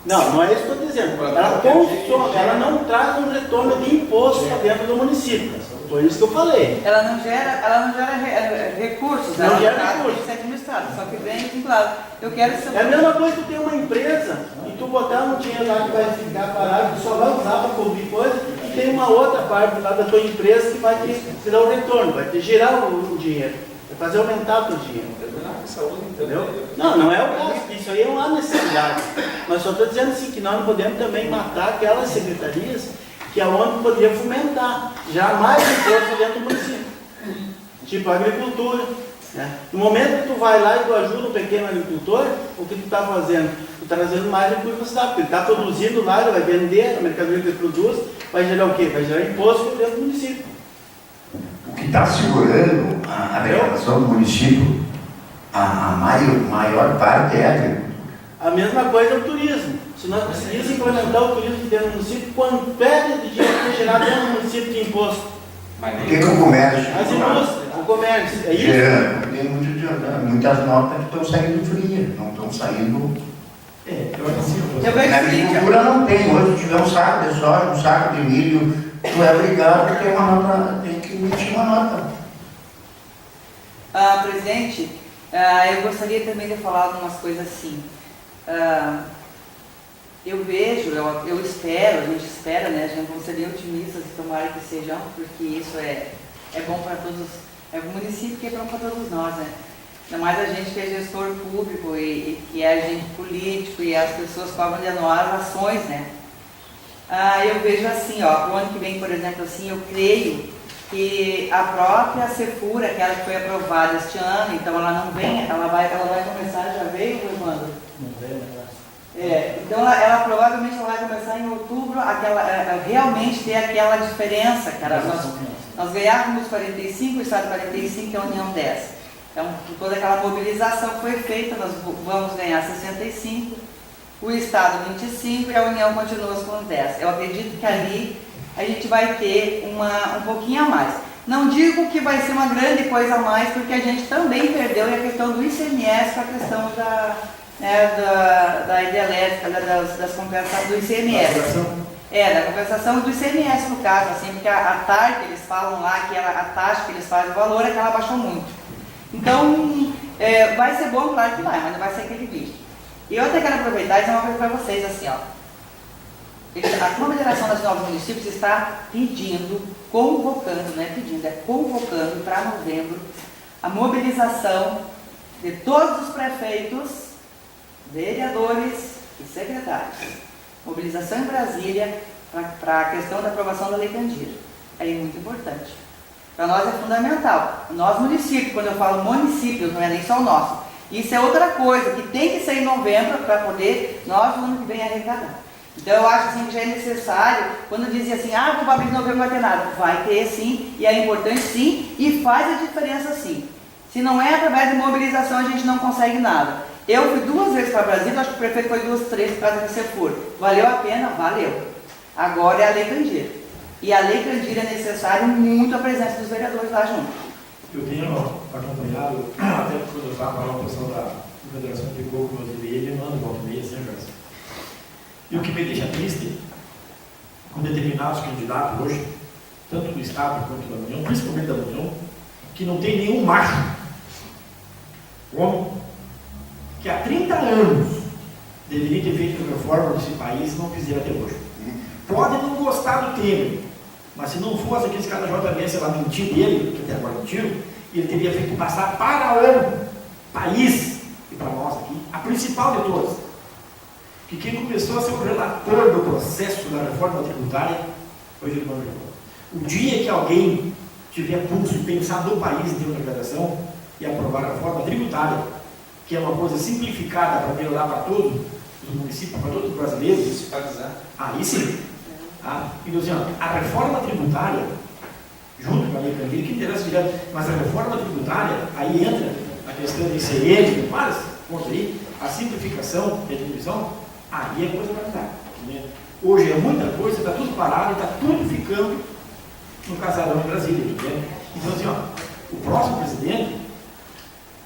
Speaker 4: Não é isso que eu estou dizendo. Ela consome, ela não traz um retorno de imposto para dentro do município. Foi isso que eu falei.
Speaker 2: Ela não gera recursos,
Speaker 4: Não
Speaker 2: ela
Speaker 4: gera
Speaker 2: tem
Speaker 4: recursos.
Speaker 2: que ser administrada, só que vem vinculado. Eu quero saber.
Speaker 4: É a mesma coisa que tu ter uma empresa e tu botar um dinheiro lá que vai ficar parado, que só vai usar para cobrir coisa, e tem uma outra parte lá da tua empresa que vai te dar o retorno, vai te gerar o dinheiro, vai fazer aumentar o teu dinheiro. Entendeu? Não é o caso, isso aí não há necessidade. Mas só estou dizendo assim, que nós não podemos também matar aquelas secretarias que é onde poderia fomentar, jamais imposto dentro do município. Tipo a agricultura. Né? No momento que tu vai lá e tu ajuda o pequeno agricultor, o que tu está fazendo? Tu está trazendo mais recursos para a cidade, porque ele está produzindo lá, ele vai vender a mercadoria que ele produz, vai gerar o quê? Vai gerar imposto dentro do município.
Speaker 5: O que está segurando a arrecadação do município, a maior parte é a agricultura.
Speaker 4: A mesma coisa é o turismo. Se nós conseguíssemos implementar o turismo dentro do município, quanto de dinheiro que é gerado dentro do município de imposto?
Speaker 5: O que o comércio?
Speaker 4: As indústrias, o comércio, é isso?
Speaker 5: Gerando, tem muitas notas que estão saindo frias, não estão saindo.
Speaker 1: Eu acho assim,
Speaker 2: Eu vejo
Speaker 5: Na
Speaker 2: o seguinte,
Speaker 5: agricultura não tem. Hoje, se tiver um saco de soja, um saco de milho, tu é obrigado a ter uma nota, tem que emitir uma nota.
Speaker 2: presidente, eu gostaria também de falar algumas coisas assim. Eu vejo, eu espero, a gente espera, né? A gente vamos ser bem otimistas e tomara que sejam, porque isso é bom para todos, é o município que é bom para todos nós, né? Ainda mais a gente que é gestor público e que é agente político e as pessoas cobram de nós ações, né? Eu vejo assim, ó, o ano que vem, por exemplo, assim, eu creio que a própria Cefura, aquela que foi aprovada este ano, então ela não vem, ela vai começar, já veio, Evandro?
Speaker 6: Não veio, né?
Speaker 2: Então ela provavelmente vai começar em outubro, realmente ter aquela diferença, cara. Nós ganhávamos 45, o Estado 45 e a União 10. Então, toda aquela mobilização foi feita, nós vamos ganhar 65, o Estado 25 e a União continua com 10. Eu acredito que ali a gente vai ter um pouquinho a mais. Não digo que vai ser uma grande coisa a mais, porque a gente também perdeu a questão do ICMS com a questão da hidrelétrica, das compensações do ICMS. Da compensação do ICMS no caso, assim, porque a TAR que eles falam lá, a taxa que eles fazem o valor, é que ela baixou muito. Então, vai ser bom, claro que vai, mas não vai ser aquele bicho. E eu até quero aproveitar e dizer uma coisa para vocês, assim, ó. A Confederação Nacional dos Municípios está convocando para novembro a mobilização de todos os prefeitos, vereadores e secretários. Mobilização em Brasília para a questão da aprovação da Lei Candir. É muito importante. Para nós é fundamental. Nós, municípios, quando eu falo municípios, não é nem só o nosso. Isso é outra coisa que tem que ser em novembro para poder nós, no ano que vem, arrecadar. Então eu acho assim, que já é necessário, quando dizia assim, o papel de novembro não vai ter nada. Vai ter sim, e é importante sim, e faz a diferença sim. Se não é através de mobilização, a gente não consegue nada. Eu fui 2 vezes para Brasília, acho que o prefeito foi 2, 3 para a Cefur. Valeu a pena? Valeu. Agora é a Lei Candir. E a Lei Candir é necessário muito a presença dos vereadores lá junto.
Speaker 1: Eu tenho acompanhado, até quando eu estava na posição da Federação de Coco, eu ele manda volta e meia, sempre assim. E o que me deixa triste, com determinados candidatos hoje, tanto do Estado quanto da União, principalmente da União, que não tem nenhum macho, homem, que há 30 anos deveria ter feito reforma nesse país e não fizeram até hoje. Pode não gostar do Temer, mas se não fosse aqueles caras da JBS lá mentir dele, que até agora mentiram, ele teria feito passar para o país, e para nós aqui, a principal de todas. Que quem começou a ser o relator do processo da reforma tributária foi o Gilmar Mendes. O dia que alguém tiver pulso e pensar no país em termos de arrecadação e aprovar a reforma tributária, que é uma coisa simplificada para melhorar para todos os municípios, para todos os brasileiros, aí sim. Então, assim, a reforma tributária junto com a Lei Candir, que interessa direto. Mas a reforma tributária, aí entra a questão de ICM, várias pontos aí, a simplificação e a diminuição, aí a coisa vai mudar. Né? Hoje é muita coisa, está tudo parado, está tudo ficando no casarão em Brasília. Né? Então, assim, ó, o próximo presidente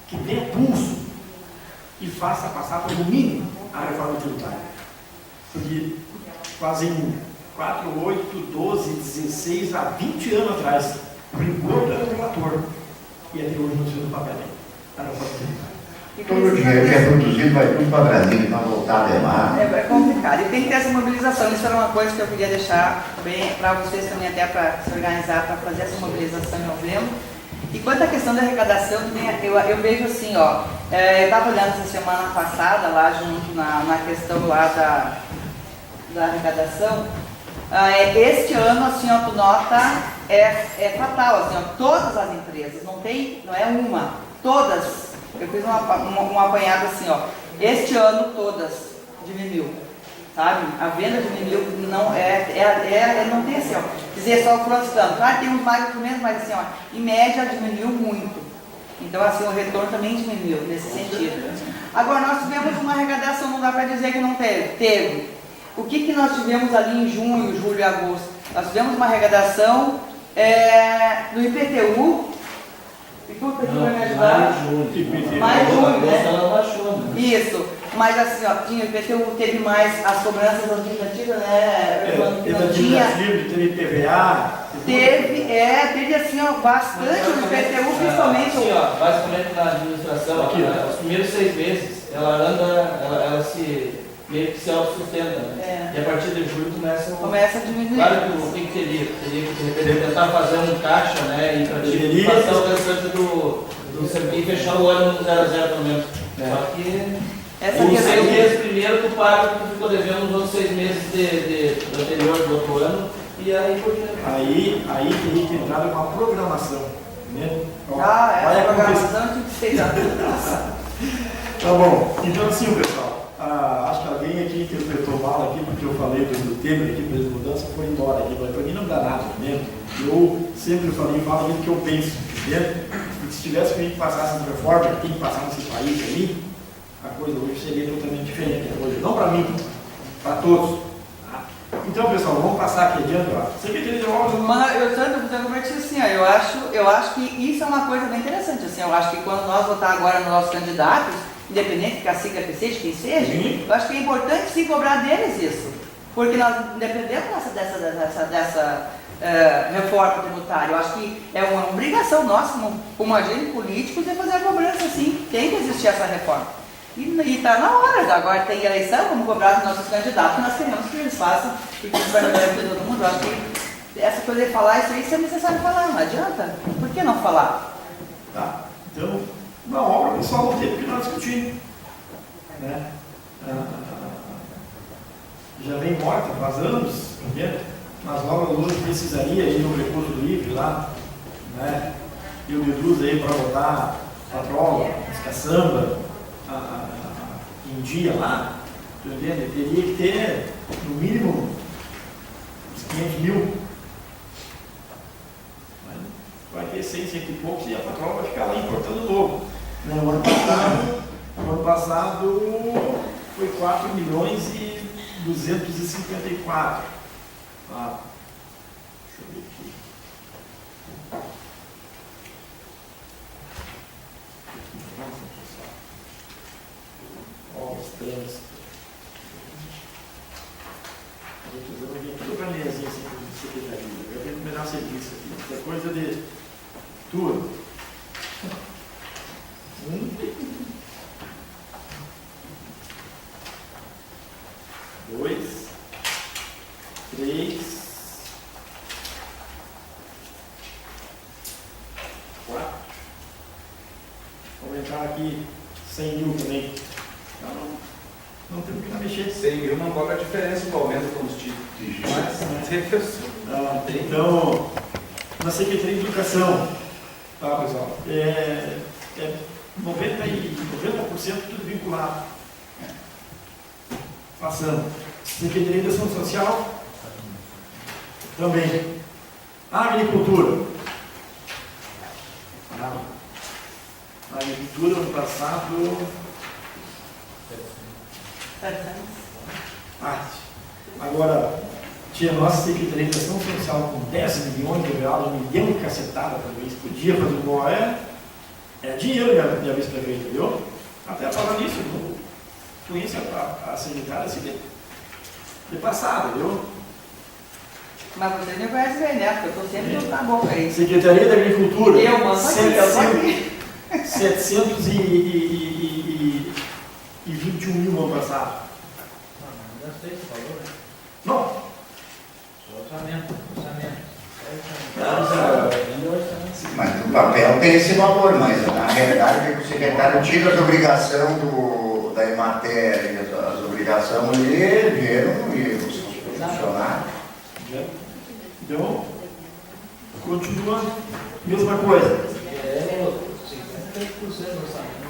Speaker 1: que tenha pulso e faça passar pelo mínimo a reforma tributária. Porque fazem 4, 8, 12, 16 a 20 anos atrás, o encontro era o relator. E até hoje não se usa o papel aí. A reforma tributária.
Speaker 5: Todo o dinheiro que é produzido vai tudo para Brasília, para voltar de lá.
Speaker 7: É complicado. E tem que ter essa mobilização. Isso era uma coisa que eu queria deixar bem para vocês também, até para se organizar, para fazer essa mobilização em novembro. E quanto à questão da arrecadação, eu vejo assim, ó, eu estava olhando essa semana passada, lá junto na questão lá da arrecadação, este ano, assim, ó, tu nota, é fatal, assim, ó, todas as empresas, não é uma, todas. Eu fiz um apanhado assim, ó. Este ano todas diminuiu, sabe? A venda diminuiu, não tem assim, ó. Dizer só o tanto. Claro, tem uns mais ou menos, mas assim, ó, em média diminuiu muito. Então, assim, o retorno também diminuiu nesse sentido. Agora, nós tivemos uma arrecadação, não dá para dizer que não teve. Teve. O que nós tivemos ali em junho, julho e agosto? Nós tivemos uma arrecadação no IPTU. E tudo aqui vai me ajudar? Mais junho, né? Isso. Mas assim, ó, tinha o IPTU, teve mais as cobranças administrativas, né?
Speaker 1: Teve TVA.
Speaker 7: Teve assim, ó, bastante o IPTU, principalmente.
Speaker 8: Assim, ó, basicamente na administração, aqui, os primeiros 6 meses, ela se meio que se autossustenta, né? E a partir de julho começa
Speaker 7: a diminuir.
Speaker 8: Claro que o que teria que de repente tentar fazer um caixa, né? E para passar o restante do serviço e fechar o ano no 0 a 0 pelo menos. Só que os 6 meses primeiro tu paga, tu ficou devendo os outros 6 meses do anterior, do outro ano, e aí por diante.
Speaker 1: Aí teria que entrar uma programação. Né?
Speaker 7: Essa programação tinha que ser já.
Speaker 1: Tá bom. Então assim, pessoal. Acho que alguém aqui interpretou mal aqui, porque eu falei do Temer aqui, preço de mudança, foi embora aqui, mas para mim não dá nada, né? Eu sempre falei, falo aquilo que eu penso, né? Porque se tivesse que passasse essa reforma, que tem que passar nesse país ali, a coisa hoje seria totalmente diferente. Hoje, não para mim, para todos. Tá? Então, pessoal, vamos passar aqui adiante, ó. Secretaria de Obras...
Speaker 7: Eu converti assim, ó, eu acho que isso é uma coisa bem interessante, assim, eu acho que quando nós votar agora nos nossos candidatos, independente que a sigla seja quem seja, eu acho que é importante sim cobrar deles isso, porque nós dependemos dessa reforma tributária. Eu acho que é uma obrigação nossa, como agentes políticos, de fazer a cobrança sim, tem que existir essa reforma. E está na hora, agora tem eleição, vamos cobrar dos nossos candidatos, nós queremos que eles façam e que isso vai melhorar para todo mundo. Eu acho que essa coisa de falar isso é necessário falar, não adianta. Por que não falar?
Speaker 1: Tá, então... Na obra, só não teve que nós discutimos. Né? Já vem morta faz anos, nas obras hoje precisaria ir no recurso livre lá, né? E o deduz aí para botar patrola, caçamba em dia lá, teria que ter no mínimo uns 500 mil. Vai ter 100 e poucos e a patrola vai ficar lá importando novo. O ano passado foi 4 milhões e 254. Deixa eu ver aqui. Obras, trânsito. Eu vou vir tudo para mim assim, secretaria. Eu tenho que me dar um serviço aqui. É coisa de tudo. 2, 3, 4. Vou entrar aqui 100 mil também. Então, não temos que mexer.
Speaker 3: 100 mil não cobra a diferença do aumento do combustível.
Speaker 1: Então, na Secretaria de Educação, tá, pessoal? 90% tudo vinculado. Passando. Secretaria de Ação Social também. Agricultura. agricultura, ano passado, agora, tinha a nossa Secretaria de Ação Social com 10 milhões de reais, 1 milhão de cacetada por mês, podia fazer igual é dinheiro minha vice-prefeita, viu? Até falar nisso, eu conheço a secretária assim, de passada, viu?
Speaker 7: Mas você não conhece bem, né? Porque eu estou sempre na boca aí.
Speaker 1: Secretaria da Agricultura.
Speaker 7: Eu mando aqui, eu tô aqui.
Speaker 1: 721 mil no ano passado.
Speaker 8: Não sei esse valor, né?
Speaker 1: Não.
Speaker 8: Orçamento.
Speaker 5: Mas no papel tem esse valor, mas na realidade o secretário tira as obrigações da Emater e as obrigações ali, dinheiro e os funcionários.
Speaker 1: Então, continua a mesma coisa.
Speaker 8: É 53% do orçamento.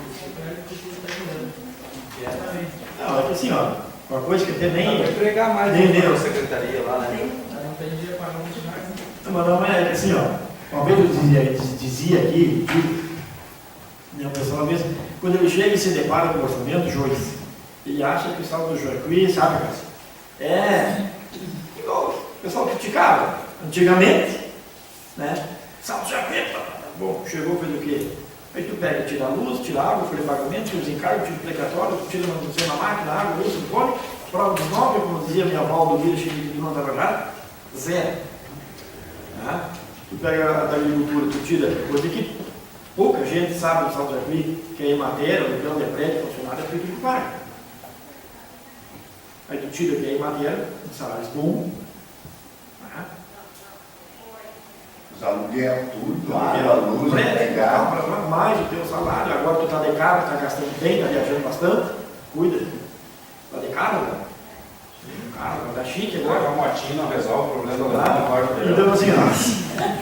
Speaker 8: Diretamente.
Speaker 1: Não, é que assim, ó, uma coisa que até nem.
Speaker 3: Vai empregar mais
Speaker 1: nem
Speaker 3: dentro da
Speaker 1: Deus.
Speaker 3: secretaria lá, né?
Speaker 8: Não tem dinheiro para não continuar.
Speaker 1: Não, mas não é assim, ó. Uma vez eu dizia aqui, o pessoal, uma vez, quando ele chega e se depara com o orçamento, Joyce, ele acha que o pessoal do Joaquim, sabe, cara? Igual o pessoal criticava antigamente, né? Saldo Joaquim, bom, chegou, fez o quê? Aí tu pega, tira a luz, tira a água, folha de pagamento, tira os encargos, tira o precatório, tira a manutenção na máquina, água, luz, telefone, prova dos móveis, como dizia minha avó do Vila, cheia de não estava já, zero. Tá? Tu pega a da agricultura, tu tira, coisa que pouca gente sabe do Saldo Joaquim, que é em matéria, no plano de prédio, funcionário, é feito de paga. Aí tu tira que é em matéria, salários bons. Tá?
Speaker 5: Os aluguel, tudo, água, luz, empregado.
Speaker 1: Mais o teu salário, agora tu está de carro, está gastando bem, está viajando bastante, cuida. Está de carro, né? Carro, está chique agora.
Speaker 3: Uma motinha não resolve o problema da
Speaker 1: Tá?
Speaker 3: porta.
Speaker 1: Então assim, ó,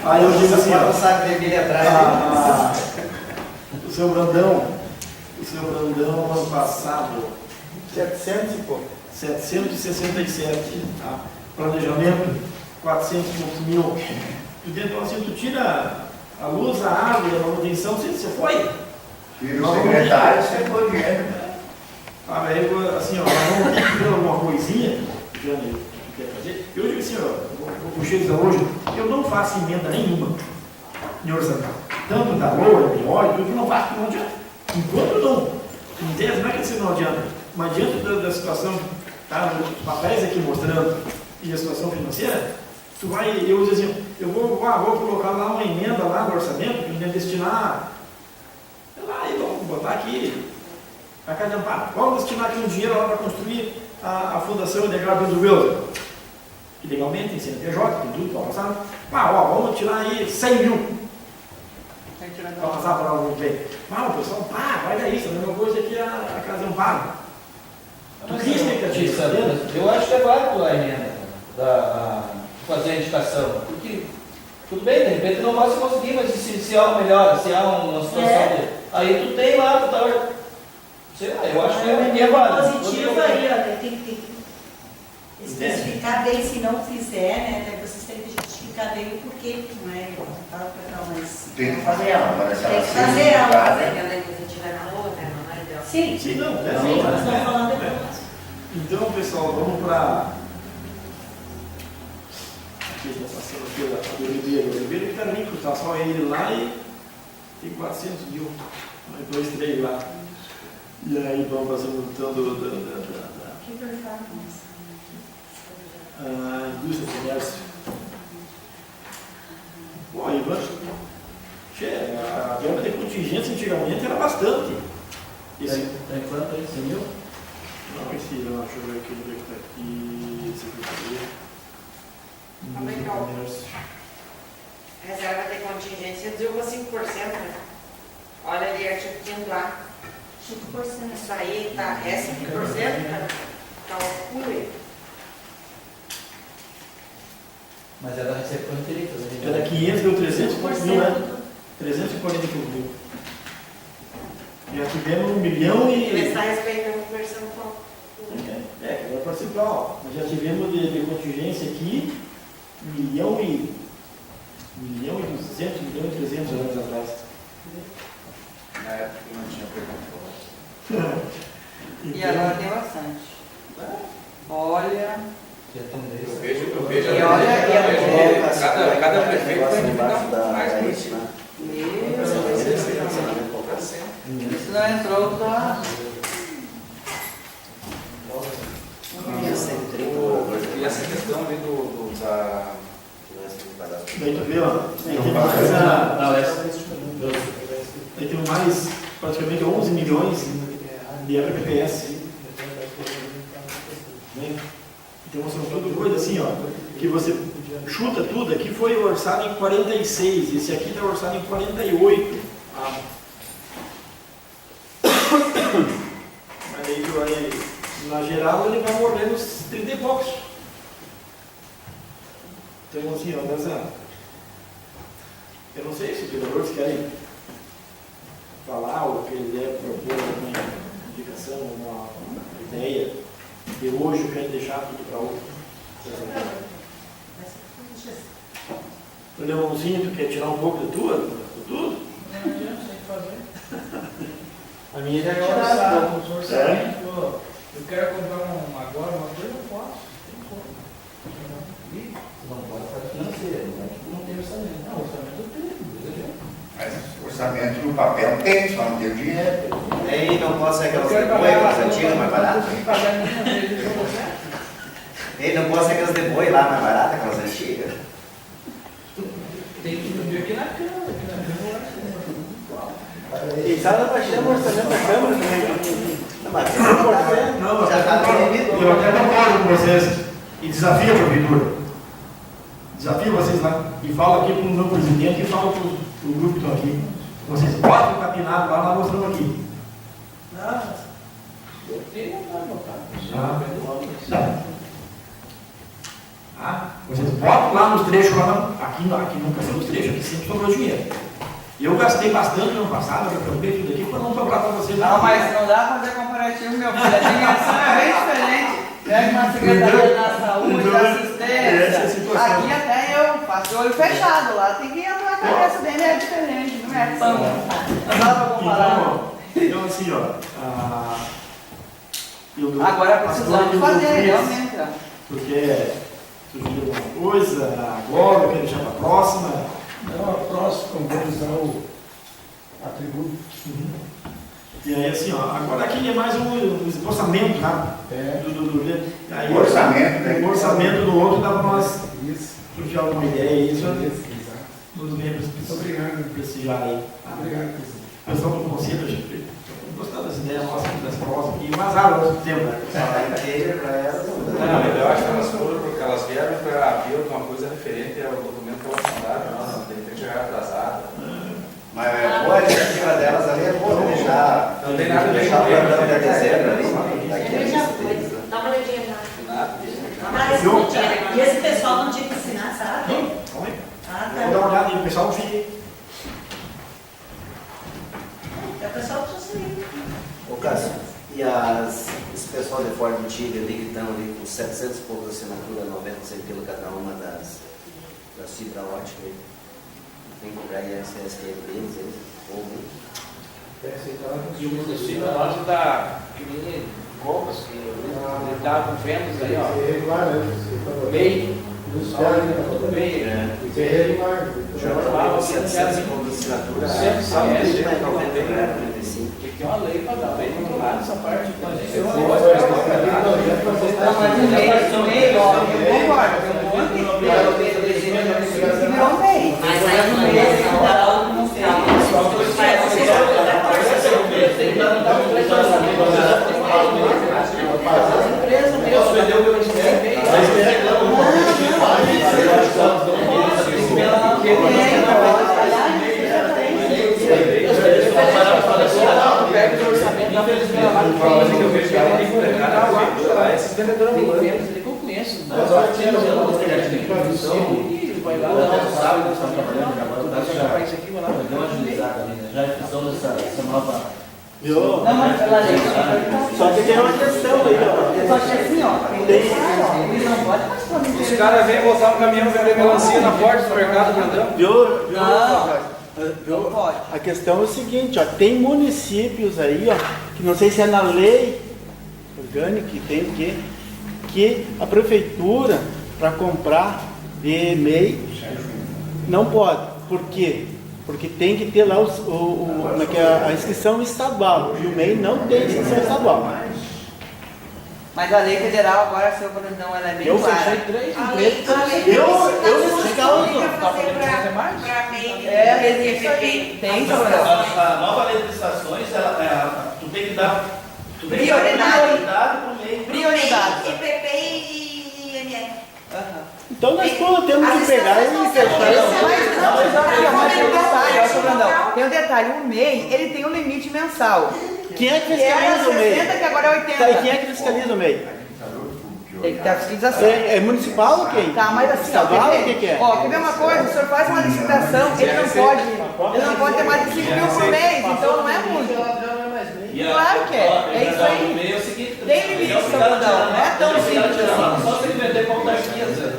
Speaker 1: aí eu digo assim, ó,
Speaker 6: sabe beber atrás.
Speaker 1: o seu Brandão ano passado,
Speaker 4: 700 e pouco.
Speaker 1: 767, tá? Planejamento, 400 e poucos mil. Então assim, tu tira a luz, a água e a manutenção, você foi.
Speaker 5: Tira o secretário, você foi dinheiro.
Speaker 1: Ah, aí, assim, ó, vamos ter que ver alguma coisinha, Jane, que quer fazer. Eu digo assim, ó, vou puxar isso hoje, eu não faço emenda nenhuma em orçamento. Tanto da LOA, de óleo, tudo que não faço, não adianta. Enquanto não entende, não é que assim não adianta, mas diante da situação, tá, os papéis aqui mostrando e a situação financeira, tu vai, eu digo assim, eu vou colocar lá uma emenda lá no orçamento, que destinar, sei lá, e vamos botar aqui, a casa de amparo. Vamos destinar aqui um dinheiro lá para construir a Fundação Integral do Wilson. Que legalmente tem CNPJ, tem tudo para passar. Vamos tirar aí 100 mil. Para passar para algum bem. O pessoal, vai dar isso, a mesma coisa que a casa de amparo. Tu cria expectativa.
Speaker 8: Eu acho que é válido a emenda fazer a indicação. Porque, tudo bem, de repente não vai se conseguir, mas se há uma melhora, se há uma situação aí tu tem lá, tu tá. Sei lá, eu acho que é válido.
Speaker 2: Positivo aí, ó, tem que especificar bem, se não fizer, né? Vocês têm que justificar bem o porquê, não é? Mas
Speaker 5: Tem que fazer ela, agora se ela
Speaker 2: tem que fazer ela. Sim,
Speaker 1: Sim, não,
Speaker 2: nós estamos falando depois.
Speaker 1: Então, pessoal, vamos para. Aqui está passando pela Oliveira. O Oliveira está rico, tá só ele lá e tem 400 mil. Mais 2, 3 lá. E aí vamos passando então indústria e comércio. Bom, Ivan, a verba de contingência antigamente era bastante.
Speaker 8: Tem quanto aí? 100 mil?
Speaker 1: Não, deixa eu ver aqui onde é que está aqui. Secretaria. Indústria e comércio.
Speaker 9: Reserva de contingência reduziu para 5%, né? Olha ali, artigo 5 lá.
Speaker 2: 5%.
Speaker 9: Isso aí tá, é 5%, calcule.
Speaker 8: Mas ela recebe por interesse.
Speaker 1: Era 500, deu 300 mil, né? 340 mil. Já tivemos 1 milhão e.
Speaker 9: Ele está respeitando a conversão com.
Speaker 1: Que vai participar, ó. Nós já tivemos de contingência aqui 1 milhão e 200, 1 milhão e 300 anos atrás.
Speaker 3: Na época que não tinha pergunta.
Speaker 7: E agora tem bastante. Olha.
Speaker 3: Eu vejo
Speaker 7: E olha,
Speaker 3: cada prefeito vai
Speaker 10: embaixo
Speaker 3: mais
Speaker 10: isso, né?
Speaker 7: isso não entrou pra...
Speaker 3: E essa questão ali da...
Speaker 1: Daí tu vê, ó, aí tem mais, aí tem mais praticamente 11 milhões de FPPS. Né? Então são tudo coisa assim, ó, que você chuta tudo, aqui foi orçado em 46, esse aqui está orçado em 48. Mas aí tu vai, na geral ele vai morrer nos 30 e poucos. Então assim, ó, eu não sei se os vereadores querem falar ou querem propor alguma indicação, uma ideia de hoje eu quero deixar tudo para outro. O Leãozinho, tu quer tirar um pouco de tudo?
Speaker 8: Não adianta, tem que fazer.
Speaker 6: A minha ideia é
Speaker 8: Tirar
Speaker 6: orçar.
Speaker 8: os orçamentos. Eu quero comprar agora uma coisa, eu posso. Tem como.
Speaker 10: Não pode fazer financeiro, né?
Speaker 8: Não tem orçamento. Não, orçamento eu tenho.
Speaker 5: Mas orçamento no papel tem, só não tem o dinheiro.
Speaker 10: E não pode ser aquelas de boi, aquelas antigas mais baratas.
Speaker 8: Tem que pagar nenhuma vez de você.
Speaker 10: E não pode ser aquelas de boi lá mais baratas, aquelas antigas.
Speaker 8: Tem que dormir aqui na cama.
Speaker 4: Quem sabe nós baixamos o orçamento da Câmara também.
Speaker 10: Não, mas
Speaker 1: Não,
Speaker 10: já está
Speaker 1: eu até concordo com vocês e desafio a prefeitura. Desafio vocês lá e falo aqui para o meu presidente e falo para o grupo que estão aqui. Vocês botam o capinado lá, nós mostramos aqui.
Speaker 8: Ele não vai botar.
Speaker 1: Vocês botam lá nos trechos, lá aqui nunca foi nos trechos, aqui sempre sobrou dinheiro. E eu gastei bastante no ano passado, eu comprei tudo aqui para não sobrar para vocês.
Speaker 7: Não, mas não dá para fazer comparativo, meu filho. A dimensão é bem diferente. Pega uma secretaria da saúde, da assistência. Aqui até eu faço o olho fechado, lá tem que entrar na cabeça dele, é diferente, não é pão. Não dá para comparar.
Speaker 1: Então assim, ó.
Speaker 7: Agora precisamos fazer, realmente.
Speaker 1: Porque surgiu alguma coisa, agora eu quero deixar para a próxima.
Speaker 6: Não, a próxima, como vamos usar o atributo.
Speaker 1: E aí assim, ó, agora aqui é mais um esboçamento, tá? Aí,
Speaker 5: Orçamento, né?
Speaker 1: O orçamento do outro dá para nós
Speaker 6: Isso.
Speaker 1: surgir alguma ideia aí, isso
Speaker 6: Exato.
Speaker 1: nos membros
Speaker 6: Obrigado.
Speaker 1: prestigiar aí. Tá?
Speaker 6: Obrigado, presidente.
Speaker 1: O pessoal do conselho, gente, gostado das ideias nossas aqui das provas, e vazaram ao mesmo tempo, né?
Speaker 10: inteira para elas.
Speaker 3: Não, eu acho que elas foram porque elas vieram para ver alguma coisa referente ao documento que elas mandaram. Não, tem que chegar atrasado.
Speaker 10: Mas boa, a iniciativa delas ali é boa, deixar.
Speaker 3: Não tem nada a ver
Speaker 10: deixar o
Speaker 3: com
Speaker 10: plano até
Speaker 3: ele.
Speaker 10: dezembro ali. Daqui a
Speaker 9: Ele já
Speaker 10: lista
Speaker 9: foi.
Speaker 10: deles, né?
Speaker 9: Dá uma olhadinha lá.
Speaker 3: Nada.
Speaker 2: E esse pessoal não tinha que ensinar, sabe?
Speaker 1: Oi?
Speaker 2: Ah,
Speaker 1: Vou dar uma
Speaker 2: tá.
Speaker 1: olhada aí, o pessoal não fica.
Speaker 2: É o pessoal que precisa ir.
Speaker 10: Ô Cássio, e esse pessoal de Ford Antiga ali que estão ali com 700 e poucas assinaturas, 90 centímetros cada uma das fibra ótica aí. Tem que cobrar ISS deles, eles, ou
Speaker 8: E o município nosso está que nem roupas, que ele está com vendas aí, ó.
Speaker 6: Irregular, né?
Speaker 8: Meio.
Speaker 6: Tudo
Speaker 8: Meio.
Speaker 6: Isso é irregular.
Speaker 8: Já falava que não tinha
Speaker 10: 700 e poucas assinaturas,
Speaker 8: Sempre
Speaker 10: só
Speaker 8: é,
Speaker 10: tem
Speaker 8: sempre
Speaker 10: mais 90
Speaker 8: tem,
Speaker 10: para
Speaker 8: né?
Speaker 10: 95.
Speaker 8: Tem que ter uma lei para dar bem controlado essa parte.
Speaker 7: Não, mas o meio, ó, eu concordo, tem um monte de coisa que virou meio.
Speaker 2: Mas aí no mês não
Speaker 8: Esses vendedores ambulantes que eu conheço. Mas olha que vai lá, não sabe que estão trabalhando agora. Deu uma agilizada ali, né? Já estão nessa nova.
Speaker 4: Viu?
Speaker 7: Não, mas pela lei,
Speaker 4: Só que tem uma questão aí, ó.
Speaker 7: só que assim, ó, ele não pode participar do
Speaker 8: Os caras vêm botar um caminhão vender melancia na porta do mercado grandão.
Speaker 4: Viu?
Speaker 7: Não. Não pode.
Speaker 4: A questão é o seguinte, ó, tem municípios aí, ó, que não sei se é na lei orgânica, que tem o quê, que a prefeitura, para comprar de MEI, não pode. Por quê? Porque tem que ter lá a inscrição estadual, e o MEI não tem inscrição estadual.
Speaker 7: Mas a lei federal agora, seu Brandão, ela é bem
Speaker 6: Eu
Speaker 7: clara.
Speaker 6: fechei 3
Speaker 9: A lei
Speaker 6: nesses casos.
Speaker 9: para fazer para MEI.
Speaker 7: É, isso aí. Tem, seu Brandão.
Speaker 1: A nova lei de licitações, tu tem que dar
Speaker 7: Prioridade.
Speaker 1: pro MEI.
Speaker 7: Prioridade.
Speaker 9: IPP e INR.
Speaker 4: Então nós temos que pegar e fechar.
Speaker 7: Mas tem um detalhe, ó, seu Brandão. Tem um detalhe, o MEI, ele tem um limite mensal.
Speaker 4: Quem é que
Speaker 7: Que era
Speaker 4: fiscaliza o MEI?
Speaker 7: 60, que agora é 80.
Speaker 4: Tá, e quem é que fiscaliza o MEI?
Speaker 7: Tem que ter a fiscalização.
Speaker 4: É municipal ou quem?
Speaker 7: Tá, mas assim, ó,
Speaker 4: Estadual,
Speaker 7: quer
Speaker 4: o que
Speaker 7: ver?
Speaker 4: que é?
Speaker 7: Ó, quer ver uma coisa? O senhor faz uma licitação, ele não pode ter mais de 5 mil por mês, então não é muito. Claro que é. É isso aí. Tem limite, seu Brandão, não é tão simples assim.
Speaker 1: Só se ele vender com autarquia, Zé.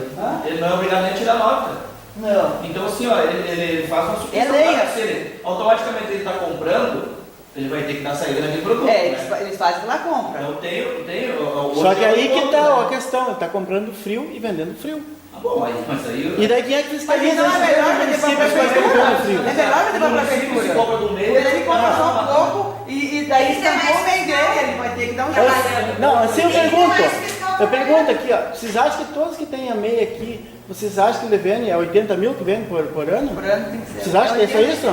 Speaker 1: Ele não é obrigado nem a tirar nota.
Speaker 7: Não.
Speaker 1: Então, assim, ó, ele faz uma
Speaker 7: É lei.
Speaker 1: Se ele automaticamente ele está comprando, ele vai ter que dar saída naquele produto.
Speaker 7: É,
Speaker 1: né?
Speaker 7: eles fazem pela compra.
Speaker 1: Então, tem
Speaker 4: Só que aí que tá a questão, ele está comprando frio e vendendo frio.
Speaker 1: Ah, bom, mas aí...
Speaker 4: E daí quem é que
Speaker 7: Mas
Speaker 4: fiscaliza
Speaker 7: não é melhor vender
Speaker 4: municípios
Speaker 7: para a
Speaker 4: que estão comprando
Speaker 7: prefeitura?
Speaker 4: frio?
Speaker 7: É melhor vender para a
Speaker 1: Se
Speaker 7: prefeitura.
Speaker 1: compra do meio,
Speaker 7: Ele compra só um pouco e daí estampou o meio dele, ele vai ter que dar um jeito.
Speaker 4: Não, assim eu pergunto aqui, ó, vocês acham que todos que têm a MEI aqui, vocês acham que ele vende, é 80 mil que vende por ano?
Speaker 7: Por ano tem que ser.
Speaker 4: Vocês acham que é só isso?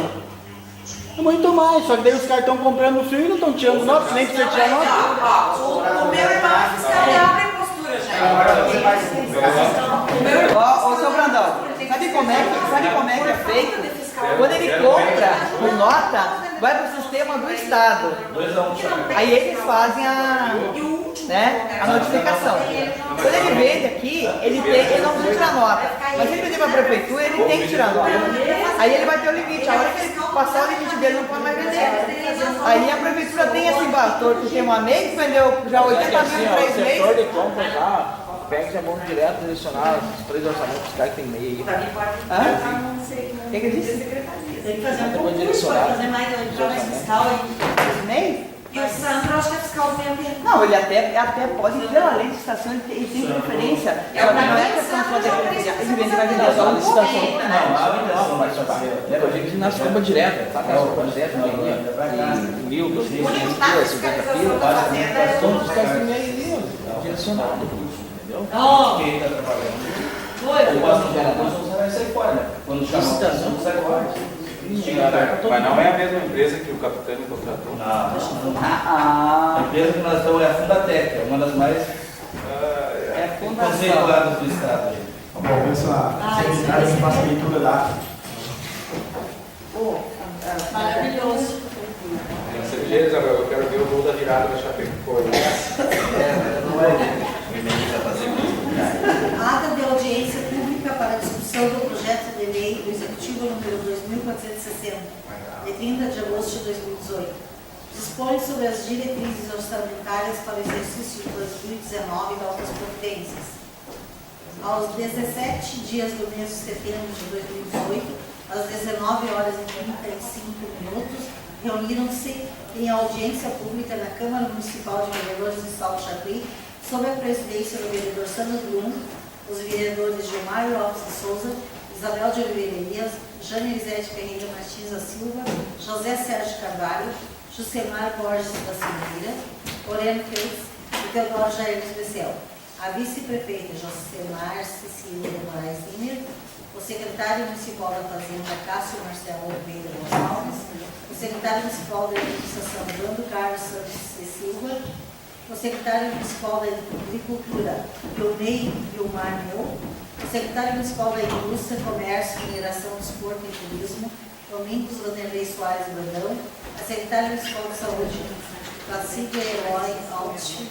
Speaker 4: É muito mais, só que daí os caras estão comprando frio e não estão tirando nota, nem precisa tirar nota.
Speaker 9: O meu irmão é fiscal de alta impostura já.
Speaker 7: Ó, seu Brandão, sabe como é que é feito? Quando ele compra por nota, vai para o sistema do Estado.
Speaker 1: 2-1.
Speaker 7: Aí eles fazem a notificação. Quando ele vende aqui, ele não precisa tirar nota. Mas se ele vender para a prefeitura, ele tem que tirar nota. Aí ele vai ter o limite. A hora que ele passar o limite dele, não pode mais vender. Aí a prefeitura tem esse valor, porque tem uma MEI que vendeu já 80 mil em 3
Speaker 6: O setor
Speaker 7: meses.
Speaker 6: de compras lá, pega já mão direto, direcionar os 3 orçamentos dos caras que tem meio aí.
Speaker 7: O que ele disse?
Speaker 2: Tem que fazer um concurso para fazer mais, entrar mais fiscal aí.
Speaker 7: Esse mês?
Speaker 9: E o Sandro, acho que é fiscal do meio ambiente.
Speaker 7: Não, ele até pode, pela lei de licitação, ele tem preferência. Só que não é questão só de preferência. Ele vende vai vender só uma licitação.
Speaker 6: Não, mas eu digo que nas compras diretas, tá? Nas compras diretas, mil, 2 mil, 500 quilos, 50 quilos, todos os caras têm meio direcionado, entendeu?
Speaker 1: Quem está trabalhando?
Speaker 2: Foi.
Speaker 1: O passo de geração você vai sair fora, né? Quando chama a licitação, sai fora.
Speaker 3: Mas não é a mesma empresa que o Capitânio contratou?
Speaker 1: Não. A empresa que nós estamos é a Fundatec, é uma das mais conceituadas do estado.
Speaker 11: Bom, pessoal, secretário que faça a leitura da ata.
Speaker 2: Maravilhoso.
Speaker 3: Cervejeiros, eu quero ver o gol da virada da Chapecoense.
Speaker 2: Ata de audiência pública para discussão do projeto de lei do Executivo número 2460, de 30 de agosto de 2018. Dispõe sobre as diretrizes orçamentárias para o exercício de 2019 e outras providências. Aos 17 dias do mês de setembro de 2018, às 19h35, reuniram-se em audiência pública na Câmara Municipal de Vereadores de Salto Chacuí, sob a presidência do vereador Sandro Blum, os vereadores Gilmar Lopes de Souza, Isabel de Oliveira Elias, Jane Elisete Ferreira Martins da Silva, José Sérgio Carvalho, Jusemar Borges da Silveira, Oreno Felix e Teodoro Jair Especial. A vice-prefeita Josemar Cecília de Moraes Liner, o secretário municipal da Fazenda Cássio Marcelo Oliveira Gonçalves, o secretário municipal da Administração Orlando Carlos Santos de Silva, o secretário municipal da Agricultura Leonei Vilmar Meu, o secretário municipal da Indústria, Comércio, Mineração, Desporto e Turismo, Domingos Vanderlei Soares Brandão, a secretária municipal de Saúde, Placídia Eloy Alt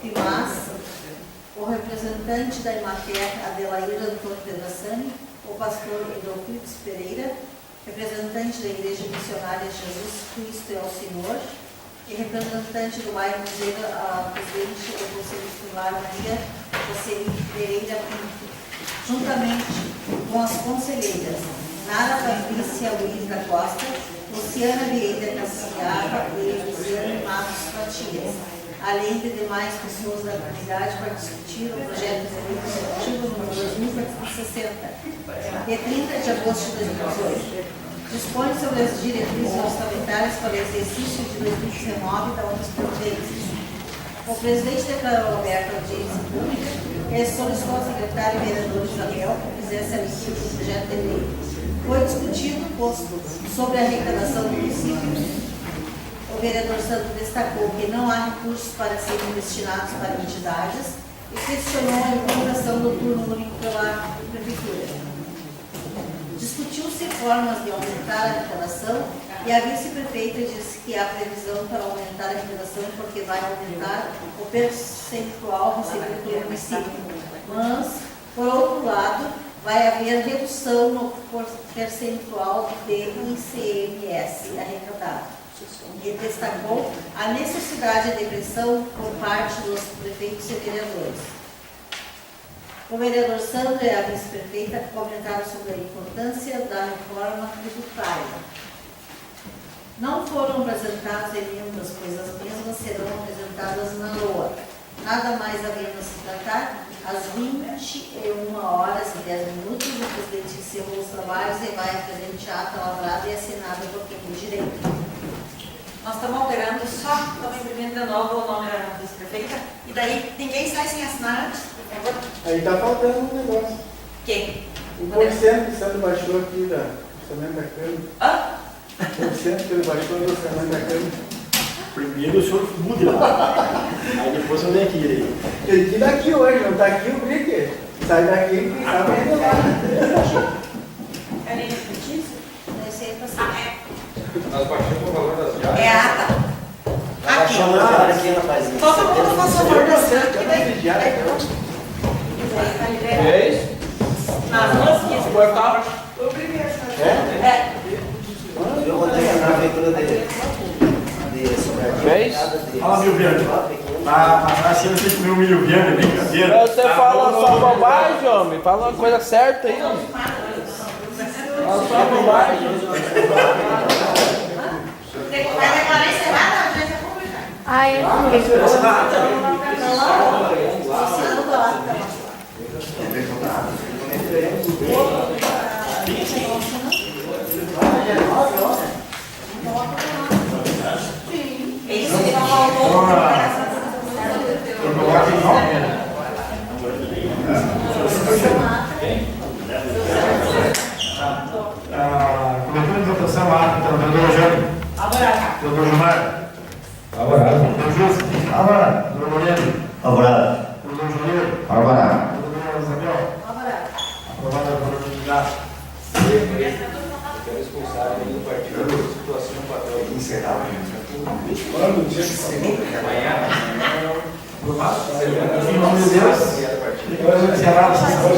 Speaker 2: Pimas, o representante da Imater, Adelaída Antônio Pedrassani, o pastor Eudóclides Pereira, representante da Igreja Missionária Jesus Cristo é o Senhor, e representante do bairro Museira, a presidente do Conselho Escolar Maria Jocely Pereira Pinto, juntamente com as conselheiras Nara Patrícia Luiz da Costa, Luciana Vieira Cassiaca e Luciana Matos Matias, além de demais pessoas da comunidade para discutir o projeto de lei executivo número 2460, de 30 de agosto de 2018. Dispõe sobre as diretrizes orçamentárias para o exercício de 2019 da outras providências. O presidente declarou aberta a audiência pública e solicitou ao secretário vereador Isabel que fizesse a leitura do projeto de lei. Foi discutido o posto sobre a arrecadação do município. O vereador Santos destacou que não há recursos para serem destinados para entidades e questionou a implementação do turno único pela prefeitura. Discutiu-se formas de aumentar a arrecadação e a vice-prefeita disse que há previsão para aumentar a arrecadação porque vai aumentar o percentual recebido pelo município. Mas, por outro lado, vai haver redução no percentual de ICMS arrecadado. E destacou a necessidade de pressão por parte dos prefeitos e vereadores. O vereador Sandro e a vice-prefeita comentaram sobre a importância da reforma tributária. Não foram apresentadas emendas, pois as mesmas serão apresentadas na LOA. Nada mais havendo a se tratar, às 21 horas e 10 minutos, o presidente encerrou os trabalhos e vai apresentar a ata lavrada e assinada por quem tem direito.
Speaker 9: Nós estamos alterando, só estamos imprimindo de novo o nome da vice-prefeita, e daí ninguém sai sem assinar antes, por favor.
Speaker 4: Aí está faltando um negócio.
Speaker 9: Quem?
Speaker 4: O porcento que você baixou aqui do orçamento da Câmara.
Speaker 9: Hã?
Speaker 4: O porcento que ele baixou do orçamento da Câmara.
Speaker 1: Primeiro o senhor mude lá. Aí depois eu venho aqui direito.
Speaker 4: Tem que ir daqui hoje, não está aqui o brique. Sai daqui e sai indo lá.
Speaker 9: É nem isso?
Speaker 2: Esse aí é para
Speaker 3: Nós baixamos o valor das viagens.
Speaker 9: É a ata. Aqui.
Speaker 10: Aqui, rapazinho.
Speaker 9: Todo mundo faz favor da Santa, que daí.
Speaker 8: É isso?
Speaker 9: Nas duas quises.
Speaker 8: Cortar.
Speaker 9: O primeiro,
Speaker 10: É? Eu vou ter na aventura de Sobradinho.
Speaker 8: É isso?
Speaker 1: Fala, Milho Verde. Assim você comeu um milho verde, é brincadeira.
Speaker 8: Você fala só bobagem, homem. Fala uma coisa certa aí, homem. Fala só bobagem.
Speaker 9: Vai declarar encerrada a audiência pública.
Speaker 2: Ah, é?
Speaker 9: Isso que não faltou.
Speaker 1: Cobertura de votação lá, então, doutor Rogério. Doutor Gilmar.
Speaker 3: Favorável.
Speaker 1: Doutor Júlio.
Speaker 5: Favorável.
Speaker 1: Doutor Moreno.
Speaker 5: Favorável.
Speaker 1: Doutor Juliano.
Speaker 5: Favorável.
Speaker 1: Doutor Isabel. Aprovada por unanimidade.
Speaker 3: Quero expulsar ele do partido, situação no papel.
Speaker 5: Encerrar.
Speaker 1: Quando? Dia que se amanhã. Aprovado? Em nome de Deus. Depois eu encerrar a sessão.